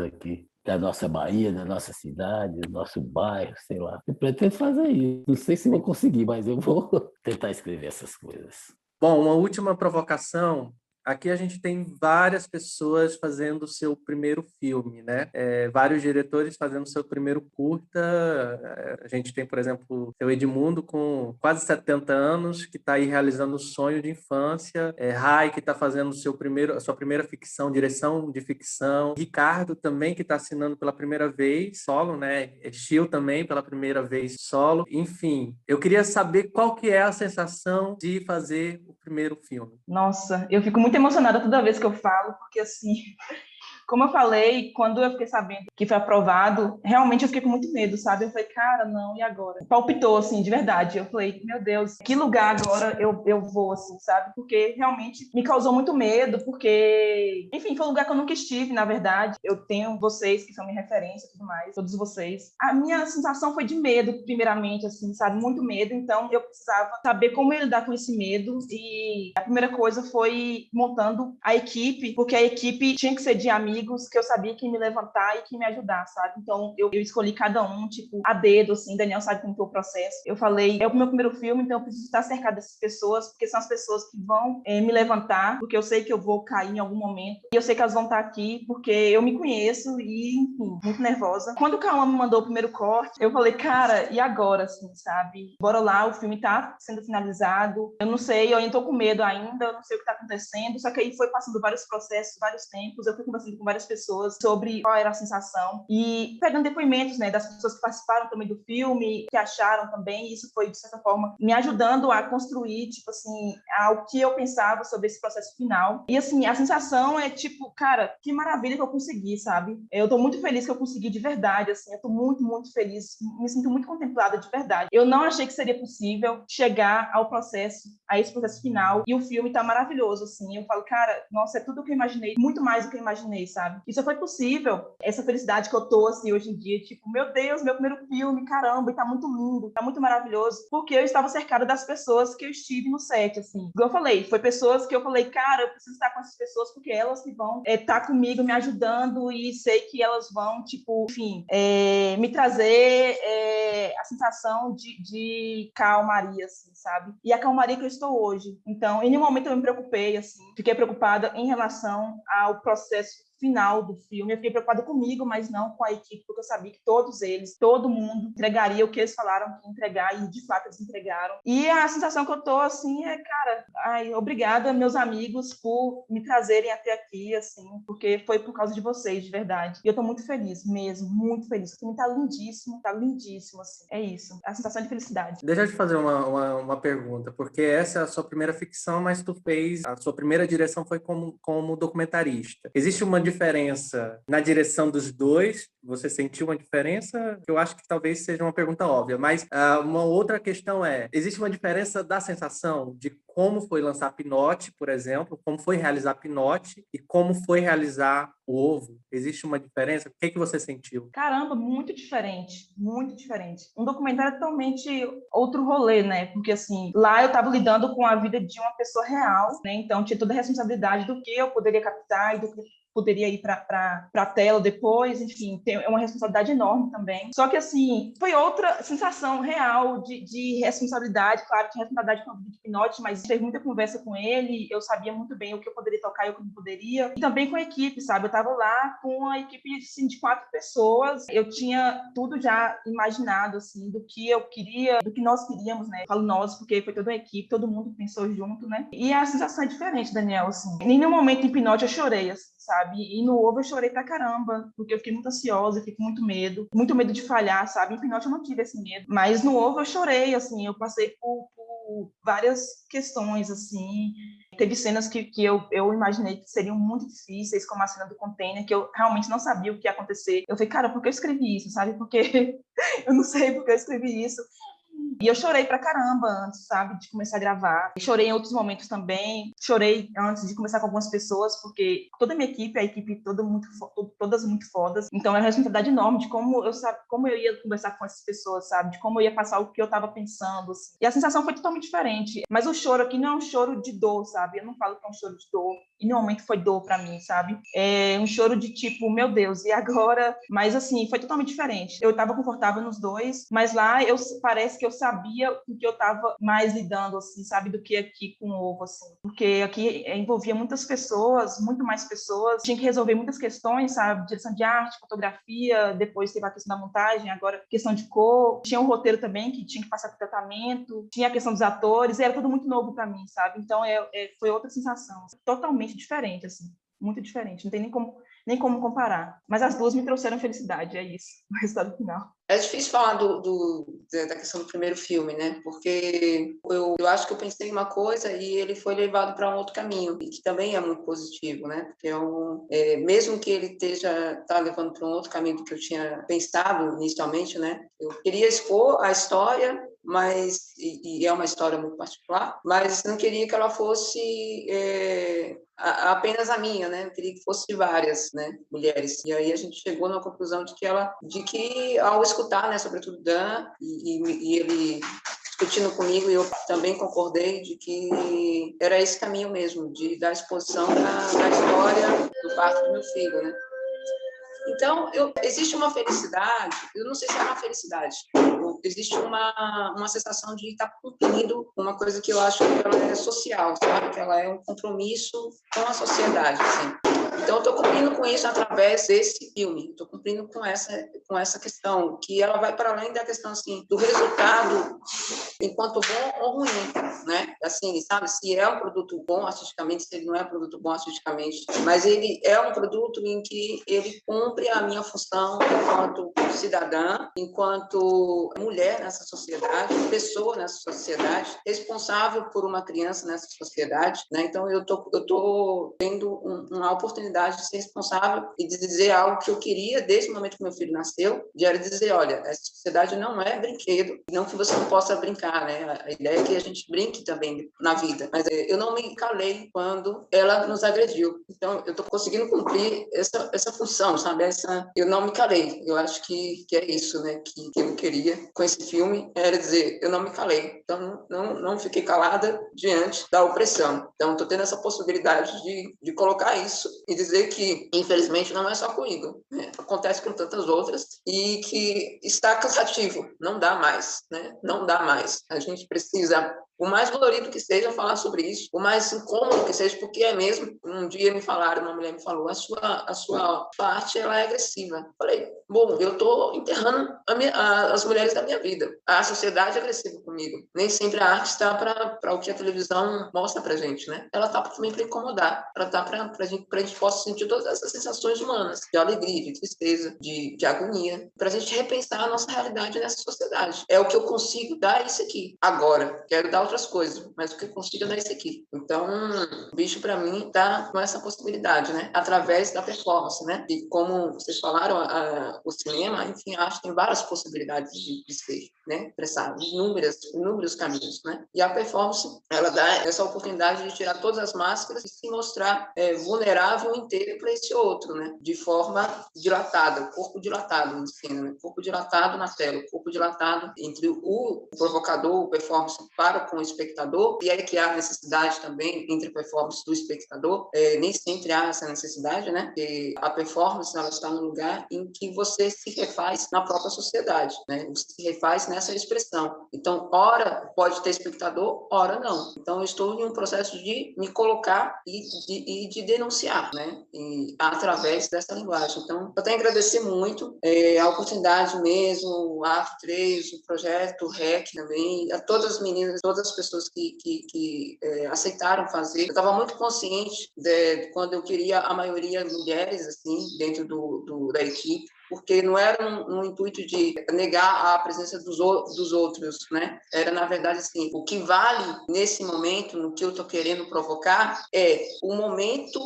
S5: aqui, da nossa Bahia, da nossa cidade, do nosso bairro, sei lá. Eu pretendo fazer isso. Não sei se vou conseguir, mas eu vou tentar escrever essas coisas.
S2: Bom, uma última provocação. Aqui a gente tem várias pessoas fazendo o seu primeiro filme, né? Vários diretores fazendo o seu primeiro curta. A gente tem, por exemplo, o seu Edmundo, com quase 70 anos, que está aí realizando o sonho de infância. Rai, que está fazendo a sua primeira ficção, direção de ficção. Ricardo também, que está assinando pela primeira vez, solo, né? Chil também, pela primeira vez, solo. Enfim, eu queria saber qual que é a sensação de fazer o primeiro filme.
S6: Nossa, eu fico muito emocionada toda vez que eu falo, porque assim, como eu falei, quando eu fiquei sabendo que foi aprovado, realmente eu fiquei com muito medo, sabe? Eu falei, cara, não, e agora? Palpitou, assim, de verdade. Eu falei, meu Deus, que lugar agora eu vou, assim, sabe? Porque realmente me causou muito medo, porque, enfim, foi um lugar que eu nunca estive, na verdade. Eu tenho vocês que são minha referência e tudo mais, todos vocês. A minha sensação foi de medo, primeiramente, assim, sabe? Muito medo, então eu precisava saber como lidar com esse medo, e a primeira coisa foi montando a equipe, porque a equipe tinha que ser de amigos que eu sabia que me levantar e que me ajudar, sabe? Então, eu escolhi cada um, tipo, a dedo, assim. Daniel sabe como foi o processo. Eu falei, é o meu primeiro filme, então eu preciso estar cercada dessas pessoas, porque são as pessoas que vão me levantar, porque eu sei que eu vou cair em algum momento, e eu sei que elas vão estar aqui, porque eu me conheço e, enfim, muito nervosa. Quando o Cauã me mandou o primeiro corte, eu falei, cara, e agora, assim, sabe? Bora lá, o filme tá sendo finalizado, eu não sei, eu ainda tô com medo ainda, eu não sei o que tá acontecendo, só que aí foi passando vários processos, vários tempos, eu fui conversando com várias pessoas sobre qual era a sensação e pegando depoimentos, né, das pessoas que participaram também do filme, que acharam também, e isso foi, de certa forma, me ajudando a construir, tipo assim, o que eu pensava sobre esse processo final. E, assim, a sensação é, tipo, cara, que maravilha que eu consegui, sabe? Eu tô muito feliz que eu consegui de verdade, assim, eu tô muito, muito feliz, me sinto muito contemplada de verdade. Eu não achei que seria possível chegar a esse processo final, e o filme tá maravilhoso, assim. Eu falo, cara, nossa, é tudo o que eu imaginei, muito mais do que eu imaginei, sabe? Isso foi possível, essa felicidade que eu tô, assim, hoje em dia, tipo, meu Deus, meu primeiro filme, caramba, e tá muito lindo, tá muito maravilhoso, porque eu estava cercada das pessoas que eu estive no set, assim. Como eu falei, foi pessoas que eu falei, cara, eu preciso estar com essas pessoas, porque elas que vão estar comigo, me ajudando, e sei que elas vão, tipo, enfim, me trazer a sensação de calmaria, assim, sabe? E a calmaria que eu estou hoje. Então, em nenhum momento eu me preocupei, assim, fiquei preocupada em relação ao processo final do filme. Eu fiquei preocupada comigo, mas não com a equipe, porque eu sabia que todos eles, todo mundo entregaria o que eles falaram que ia entregar, e de fato eles entregaram. E a sensação que eu tô, assim, é, cara, obrigada, meus amigos, por me trazerem até aqui, assim, porque foi por causa de vocês, de verdade. E eu tô muito feliz, mesmo, muito feliz. O filme tá lindíssimo, assim. É isso, a sensação de felicidade.
S2: Deixa eu te fazer uma pergunta, porque essa é a sua primeira ficção, mas a sua primeira direção foi como documentarista. Existe uma diferença na direção dos dois? Você sentiu uma diferença? Eu acho que talvez seja uma pergunta óbvia, mas uma outra questão existe uma diferença da sensação de como foi lançar Pinote, por exemplo, como foi realizar Pinote e como foi realizar O Ovo? Existe uma diferença? O que você sentiu?
S6: Caramba, muito diferente, muito diferente. Um documentário é totalmente outro rolê, né? Porque, assim, lá eu estava lidando com a vida de uma pessoa real, né? Então, tinha toda a responsabilidade do que eu poderia captar e do que poderia ir para a tela depois, enfim, tem uma responsabilidade enorme também. Só que, assim, foi outra sensação real de responsabilidade. Claro, tinha responsabilidade com a vida de Pinote, mas teve muita conversa com ele, eu sabia muito bem o que eu poderia tocar e o que não poderia. E também com a equipe, sabe? Eu estava lá com a equipe, assim, de 4 pessoas, eu tinha tudo já imaginado, assim, do que eu queria, do que nós queríamos, né? Eu falo nós, porque foi toda a equipe, todo mundo pensou junto, né? E a sensação é diferente, Daniel, assim. Em nenhum momento em Pinote eu chorei, assim, sabe? E no Ovo eu chorei pra caramba, porque eu fiquei muito ansiosa, eu fiquei com muito medo de falhar, sabe? Em Pinote eu não tive esse medo, mas no Ovo eu chorei, assim, eu passei por várias questões, assim. Teve cenas que eu imaginei que seriam muito difíceis, como a cena do container, que eu realmente não sabia o que ia acontecer. Eu falei, cara, por que eu escrevi isso, sabe? Porque eu não sei por que eu escrevi isso. E eu chorei pra caramba antes, sabe, de começar a gravar. Chorei em outros momentos também. Chorei antes de começar com algumas pessoas, porque toda a minha equipe, a equipe toda todas muito fodas. Então é uma responsabilidade enorme de como eu ia conversar com essas pessoas, sabe, de como eu ia passar o que eu tava pensando, assim. E a sensação foi totalmente diferente. Mas o choro aqui não é um choro de dor, sabe? Eu não falo que é um choro de dor. E no momento foi dor pra mim, sabe? É um choro de tipo, meu Deus, e agora? Mas assim, foi totalmente diferente. Eu estava confortável nos dois, mas lá parece que eu sabia com que eu estava mais lidando, assim, sabe, do que aqui com o ovo, assim. Porque aqui envolvia muitas pessoas, muito mais pessoas, tinha que resolver muitas questões, sabe, direção de arte, fotografia, depois teve a questão da montagem, agora questão de cor, tinha um roteiro também que tinha que passar por tratamento, tinha a questão dos atores, era tudo muito novo para mim, sabe? Então foi outra sensação, totalmente diferente, assim, muito diferente, não tem nem como comparar. Mas as duas me trouxeram felicidade, é isso, o resultado final.
S7: É difícil falar da questão do primeiro filme, né? Porque eu acho que eu pensei em uma coisa e ele foi levado para um outro caminho, e que também é muito positivo, né? Porque mesmo que ele tá levando para um outro caminho do que eu tinha pensado inicialmente, né? Eu queria expor a história, mas e é uma história muito particular, mas não queria que ela fosse apenas a minha, né? Eu queria que fosse de várias, né, mulheres. E aí a gente chegou na conclusão de que ao escutar, né, sobretudo Dan e ele discutindo comigo, e eu também concordei de que era esse caminho mesmo, de dar exposição da história do parto do meu filho, né? Então, existe uma felicidade, eu não sei se é uma felicidade, existe uma sensação de estar cumprindo uma coisa que eu acho que ela é social, sabe? Que ela é um compromisso com a sociedade, assim. Então, eu estou cumprindo com isso através desse filme, estou cumprindo com essa questão, que ela vai para além da questão, assim, do resultado enquanto bom ou ruim, né? Assim, sabe, se é um produto bom artisticamente, se ele não é um produto bom artisticamente, mas ele é um produto em que ele cumpre a minha função enquanto cidadã, enquanto mulher nessa sociedade, pessoa nessa sociedade, responsável por uma criança nessa sociedade, né? Então, eu tô tendo uma oportunidade de ser responsável e de dizer algo que eu queria desde o momento que meu filho nasceu, de era dizer, olha, essa sociedade não é brinquedo, não que você não possa brincar, né? A ideia é que a gente brinque também na vida, mas eu não me calei quando ela nos agrediu. Então, eu estou conseguindo cumprir essa função, sabe? Eu não me calei. Eu acho que é isso, né? Que eu queria com esse filme, era dizer, eu não me calei. Então, não fiquei calada diante da opressão. Então, estou tendo essa possibilidade de colocar isso e dizer que, infelizmente, não é só comigo, né? Acontece com tantas outras e que está cansativo, não dá mais, né? Não dá mais. A gente precisa, o mais dolorido que seja, falar sobre isso, o mais incômodo que seja, porque é mesmo. Um dia uma mulher me falou, a sua arte, ela é agressiva. Falei, bom, eu estou enterrando as mulheres da minha vida. A sociedade é agressiva comigo. Nem sempre a arte está para o que a televisão mostra para gente, né? Ela está também para incomodar, ela está para a gente possa sentir todas essas sensações humanas, de alegria, de tristeza, de agonia, para a gente repensar a nossa realidade nessa sociedade. É o que eu consigo dar isso aqui. Agora, quero dar outras coisas, mas o que eu consigo é dar isso aqui. Então, o bicho, para mim, tá com essa possibilidade, né? Através da performance, né? E como vocês falaram, o cinema, enfim, acho que tem várias possibilidades de ser, né? Expressar inúmeros caminhos, né? E a performance, ela dá essa oportunidade de tirar todas as máscaras e se mostrar vulnerável inteiro para esse outro, né? De forma dilatada, corpo dilatado no cinema, né? Corpo dilatado na tela, corpo dilatado entre o provocador, o performance para com o espectador, e aí que há necessidade também entre a performance do espectador, nem sempre há essa necessidade, né? Porque a performance, ela está no lugar em que você se refaz na própria sociedade, né? Você se refaz nessa expressão. Então, ora pode ter espectador, ora não. Então, eu estou em um processo de me colocar e de denunciar, né? E através dessa linguagem. Então, eu tenho que agradecer muito a oportunidade mesmo, a AF3, o projeto, o REC também, a todas as meninas, todas as pessoas que aceitaram fazer. Eu estava muito consciente de quando eu queria a maioria mulheres, assim, dentro da equipe, porque não era no intuito de negar a presença dos outros, né? Era, na verdade, assim, o que vale nesse momento, no que eu estou querendo provocar, é o momento,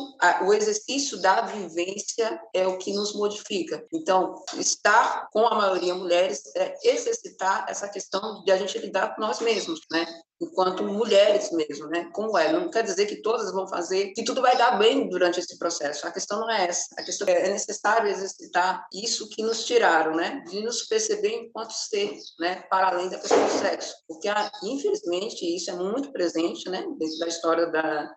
S7: o exercício da vivência é o que nos modifica. Então, estar com a maioria mulheres é exercitar essa questão de a gente lidar com nós mesmos, né? Enquanto mulheres mesmo, né? Como é? Não quer dizer que todas vão fazer, que tudo vai dar bem durante esse processo. A questão não é essa. A questão é necessário exercitar isso que nos tiraram, né? De nos perceber enquanto ser, né? Para além da questão do sexo. Porque, infelizmente, isso é muito presente, né? Dentro da história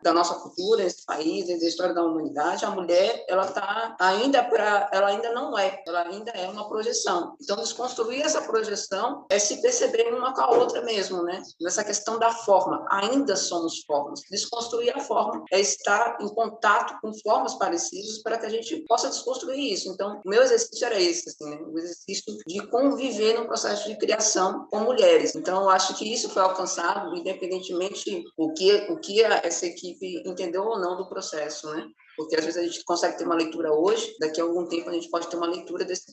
S7: da nossa cultura, nesse país, dentro da história da humanidade. A mulher, ela ainda não é. Ela ainda é uma projeção. Então, desconstruir essa projeção é se perceber uma com a outra mesmo, né? Nessa questão da forma, ainda somos formas. Desconstruir a forma é estar em contato com formas parecidas para que a gente possa desconstruir isso. Então, o meu exercício era esse, assim, né? O exercício de conviver no processo de criação com mulheres. Então, eu acho que isso foi alcançado, independentemente o que essa equipe entendeu ou não do processo, né? Porque às vezes a gente consegue ter uma leitura hoje, daqui a algum tempo a gente pode ter uma leitura desse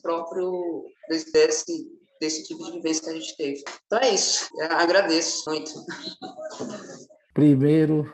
S7: tipo de vivência que a gente teve. Então é isso, eu agradeço muito.
S5: Primeiro,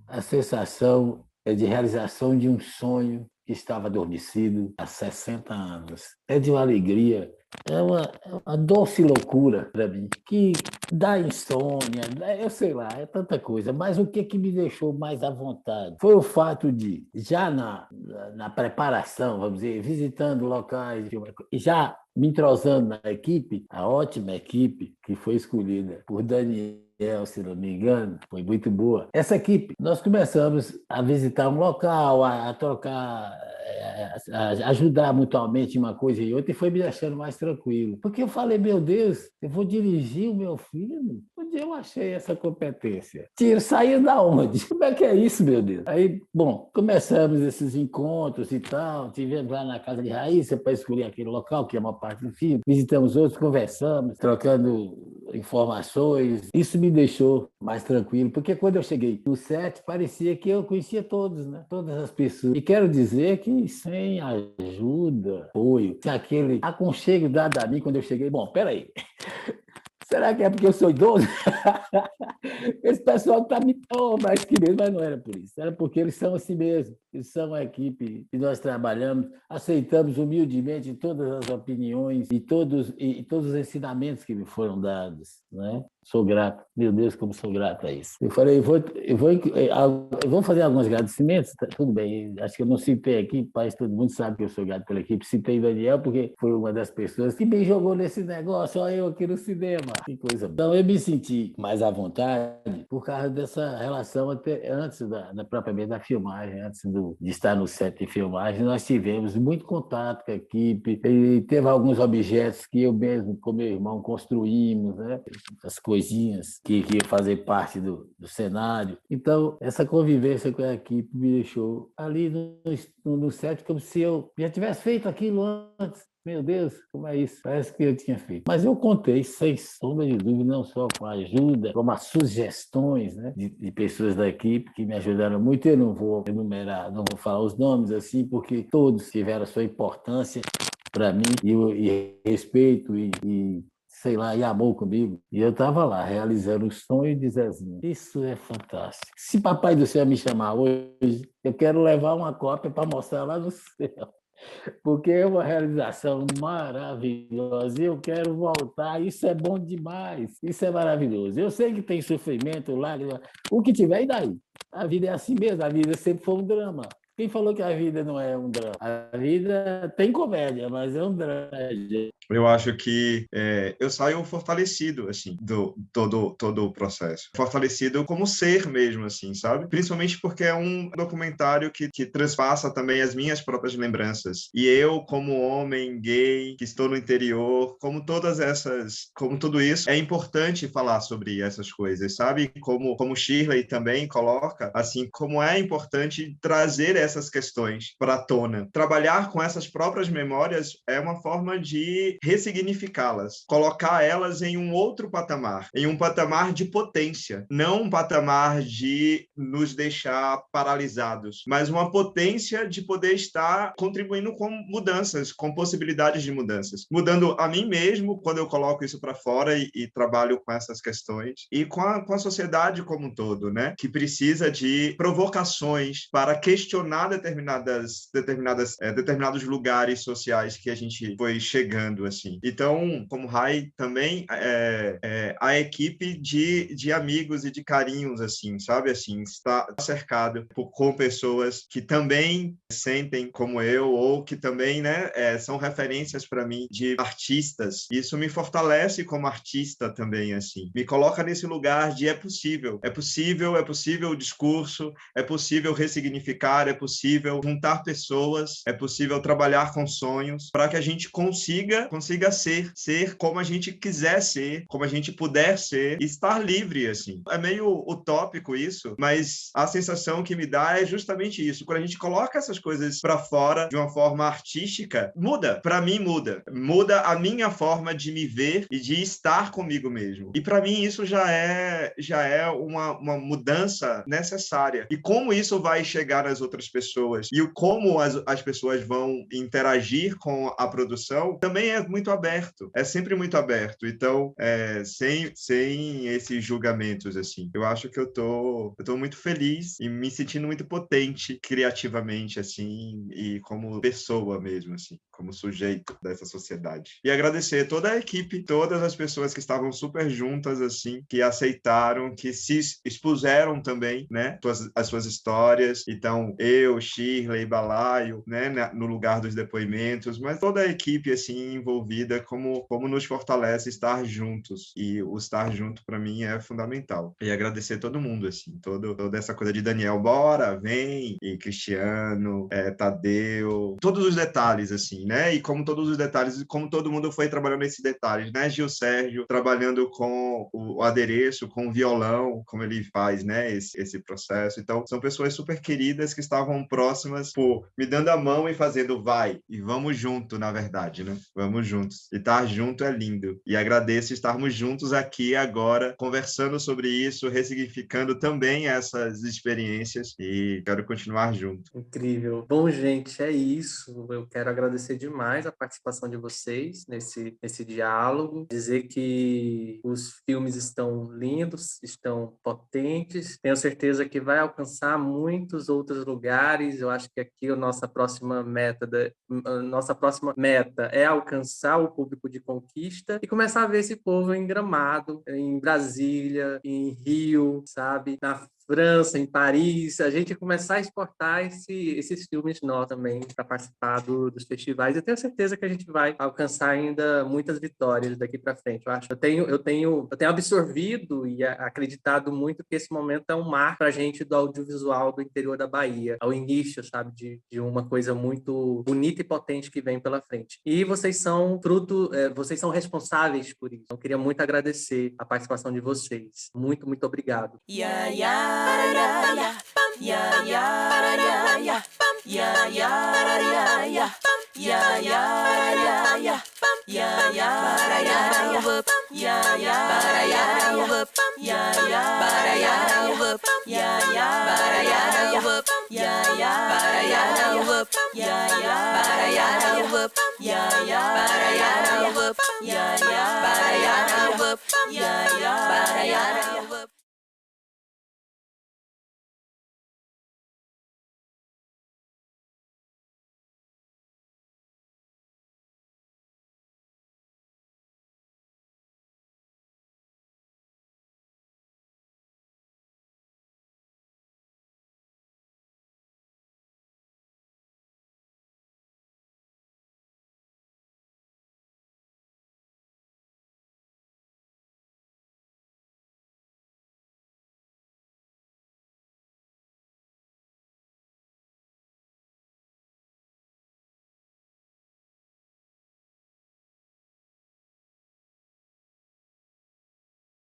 S5: a sensação é de realização de um sonho que estava adormecido há 60 anos. É de uma alegria, é uma doce loucura para mim, que dá insônia, eu sei lá, é tanta coisa. Mas o que me deixou mais à vontade foi o fato de, já na preparação, vamos dizer, visitando locais, já me entrosando na equipe, a ótima equipe que foi escolhida por Daniel, se não me engano, foi muito boa. Essa equipe, nós começamos a visitar um local, a trocar, a ajudar mutuamente uma coisa e outra, e foi me deixando mais tranquilo. Porque eu falei, meu Deus, eu vou dirigir o meu filho? Onde eu achei essa competência? Saiu da onde? Como é que é isso, meu Deus? Aí, bom, começamos esses encontros e tal, tivemos lá na casa de Raíssa para escolher aquele local, que é uma parte do filme, visitamos outros, conversamos, trocando informações. Isso me deixou mais tranquilo, porque quando eu cheguei no set, parecia que eu conhecia todos, né? Todas as pessoas. E quero dizer que sem ajuda, apoio, sem aquele aconchego dado a mim quando eu cheguei, bom, peraí, será que é porque eu sou idoso? Esse pessoal está me mais que mesmo, mas não era por isso. Era porque eles são assim mesmo. Eles são a equipe que nós trabalhamos, aceitamos humildemente todas as opiniões e todos os ensinamentos que me foram dados, né? Sou grato. Meu Deus, como sou grato a isso. Eu falei, eu vou fazer alguns agradecimentos, tá, tudo bem. Acho que eu não citei aqui, mas todo mundo sabe que eu sou grato pela equipe. Citei o Daniel porque foi uma das pessoas que me jogou nesse negócio, olha eu aqui no cinema. Que coisa. Então, eu me senti mais à vontade por causa dessa relação até antes propriamente da filmagem, antes de estar no set de filmagem. Nós tivemos muito contato com a equipe e teve alguns objetos que eu mesmo, com meu irmão, construímos, né? As coisinhas que iam fazer parte do cenário. Então, essa convivência com a equipe me deixou ali no set como se eu já tivesse feito aquilo antes. Meu Deus, como é isso? Parece que eu tinha feito. Mas eu contei, sem sombra de dúvida, não só com a ajuda, como as sugestões, né, de pessoas da equipe que me ajudaram muito. Eu não vou enumerar, não vou falar os nomes assim, porque todos tiveram a sua importância para mim e respeito e sei lá, e amor comigo. E eu estava lá, realizando o sonho de Zezinho. Isso é fantástico. Se Papai do Céu me chamar hoje, eu quero levar uma cópia para mostrar lá no céu. Porque é uma realização maravilhosa. Eu quero voltar. Isso é bom demais. Isso é maravilhoso. Eu sei que tem sofrimento, lágrima, o que tiver, e daí? A vida é assim mesmo. A vida sempre foi um drama. Quem falou que a vida não é um drama? A vida tem comédia, mas é um drama.
S4: Eu acho que eu saio fortalecido, assim, do todo o processo. Fortalecido como ser mesmo, assim, sabe? Principalmente porque é um documentário que transpassa também as minhas próprias lembranças. E eu, como homem gay, que estou no interior, como tudo isso, é importante falar sobre essas coisas, sabe? Como Shirley também coloca, assim, como é importante trazer essas questões para a tona. Trabalhar com essas próprias memórias é uma forma de ressignificá-las, colocar elas em um outro patamar, em um patamar de potência, não um patamar de nos deixar paralisados, mas uma potência de poder estar contribuindo com mudanças, com possibilidades de mudanças, mudando a mim mesmo quando eu coloco isso para fora e trabalho com essas questões, e com a sociedade como um todo, né? Que precisa de provocações para questionar determinados lugares sociais que a gente foi chegando, assim. Então, como Rai, também a equipe de amigos e de carinhos, assim, sabe? Assim, está cercado com pessoas que também sentem como eu, ou que também, né, são referências para mim de artistas. Isso me fortalece como artista também, assim. Me coloca nesse lugar de é possível o discurso, é possível ressignificar, é possível juntar pessoas, é possível trabalhar com sonhos para que a gente consiga ser como a gente quiser ser, como a gente puder ser e estar livre, assim. É meio utópico isso, mas a sensação que me dá é justamente isso. Quando a gente coloca essas coisas para fora de uma forma artística, muda. Para mim, muda a minha forma de me ver e de estar comigo mesmo. E para mim isso já é uma mudança necessária. E como isso vai chegar nas outras pessoas e como as pessoas vão interagir com a produção também é muito aberto. É sempre muito aberto. Então, sem esses julgamentos, assim. Eu acho que eu tô muito feliz e me sentindo muito potente criativamente, assim, e como pessoa mesmo, assim, como sujeito dessa sociedade. E agradecer toda a equipe, todas as pessoas que estavam super juntas, assim, que aceitaram, que se expuseram também, né, as suas histórias. Então, eu, Shirley, Balaio, né, no lugar dos depoimentos, mas toda a equipe, assim, envolvida, como nos fortalece estar juntos. E o estar junto, para mim, é fundamental. E agradecer todo mundo, assim, toda essa coisa de Daniel, bora, vem, e Cristiano, Tadeu, todos os detalhes, assim, né, e como todos os detalhes, como todo mundo foi trabalhando nesses detalhes, né, Gil Sérgio, trabalhando com o adereço, com o violão, como ele faz, né, esse processo. Então, são pessoas super queridas que estavam próximas, me dando a mão e fazendo vai, e vamos junto, na verdade, né, vamos juntos. E estar junto é lindo. E agradeço estarmos juntos aqui agora, conversando sobre isso, ressignificando também essas experiências, e quero continuar junto.
S2: Incrível. Bom, gente, é isso. Eu quero agradecer demais a participação de vocês nesse diálogo, dizer que os filmes estão lindos, estão potentes, tenho certeza que vai alcançar muitos outros lugares. Eu acho que aqui a nossa próxima meta é alcançar o público de Conquista e começar a ver esse povo em Gramado, em Brasília, em Rio, sabe? Na França, em Paris, a gente começar a exportar esses filmes nós também para participar dos festivais. Eu tenho certeza que a gente vai alcançar ainda muitas vitórias daqui para frente. Eu tenho absorvido e acreditado muito que esse momento é um marco para a gente do audiovisual do interior da Bahia, ao início, sabe, de uma coisa muito bonita e potente que vem pela frente. E vocês são vocês são responsáveis por isso. Eu queria muito agradecer a participação de vocês. Muito, muito obrigado.
S1: Yeah.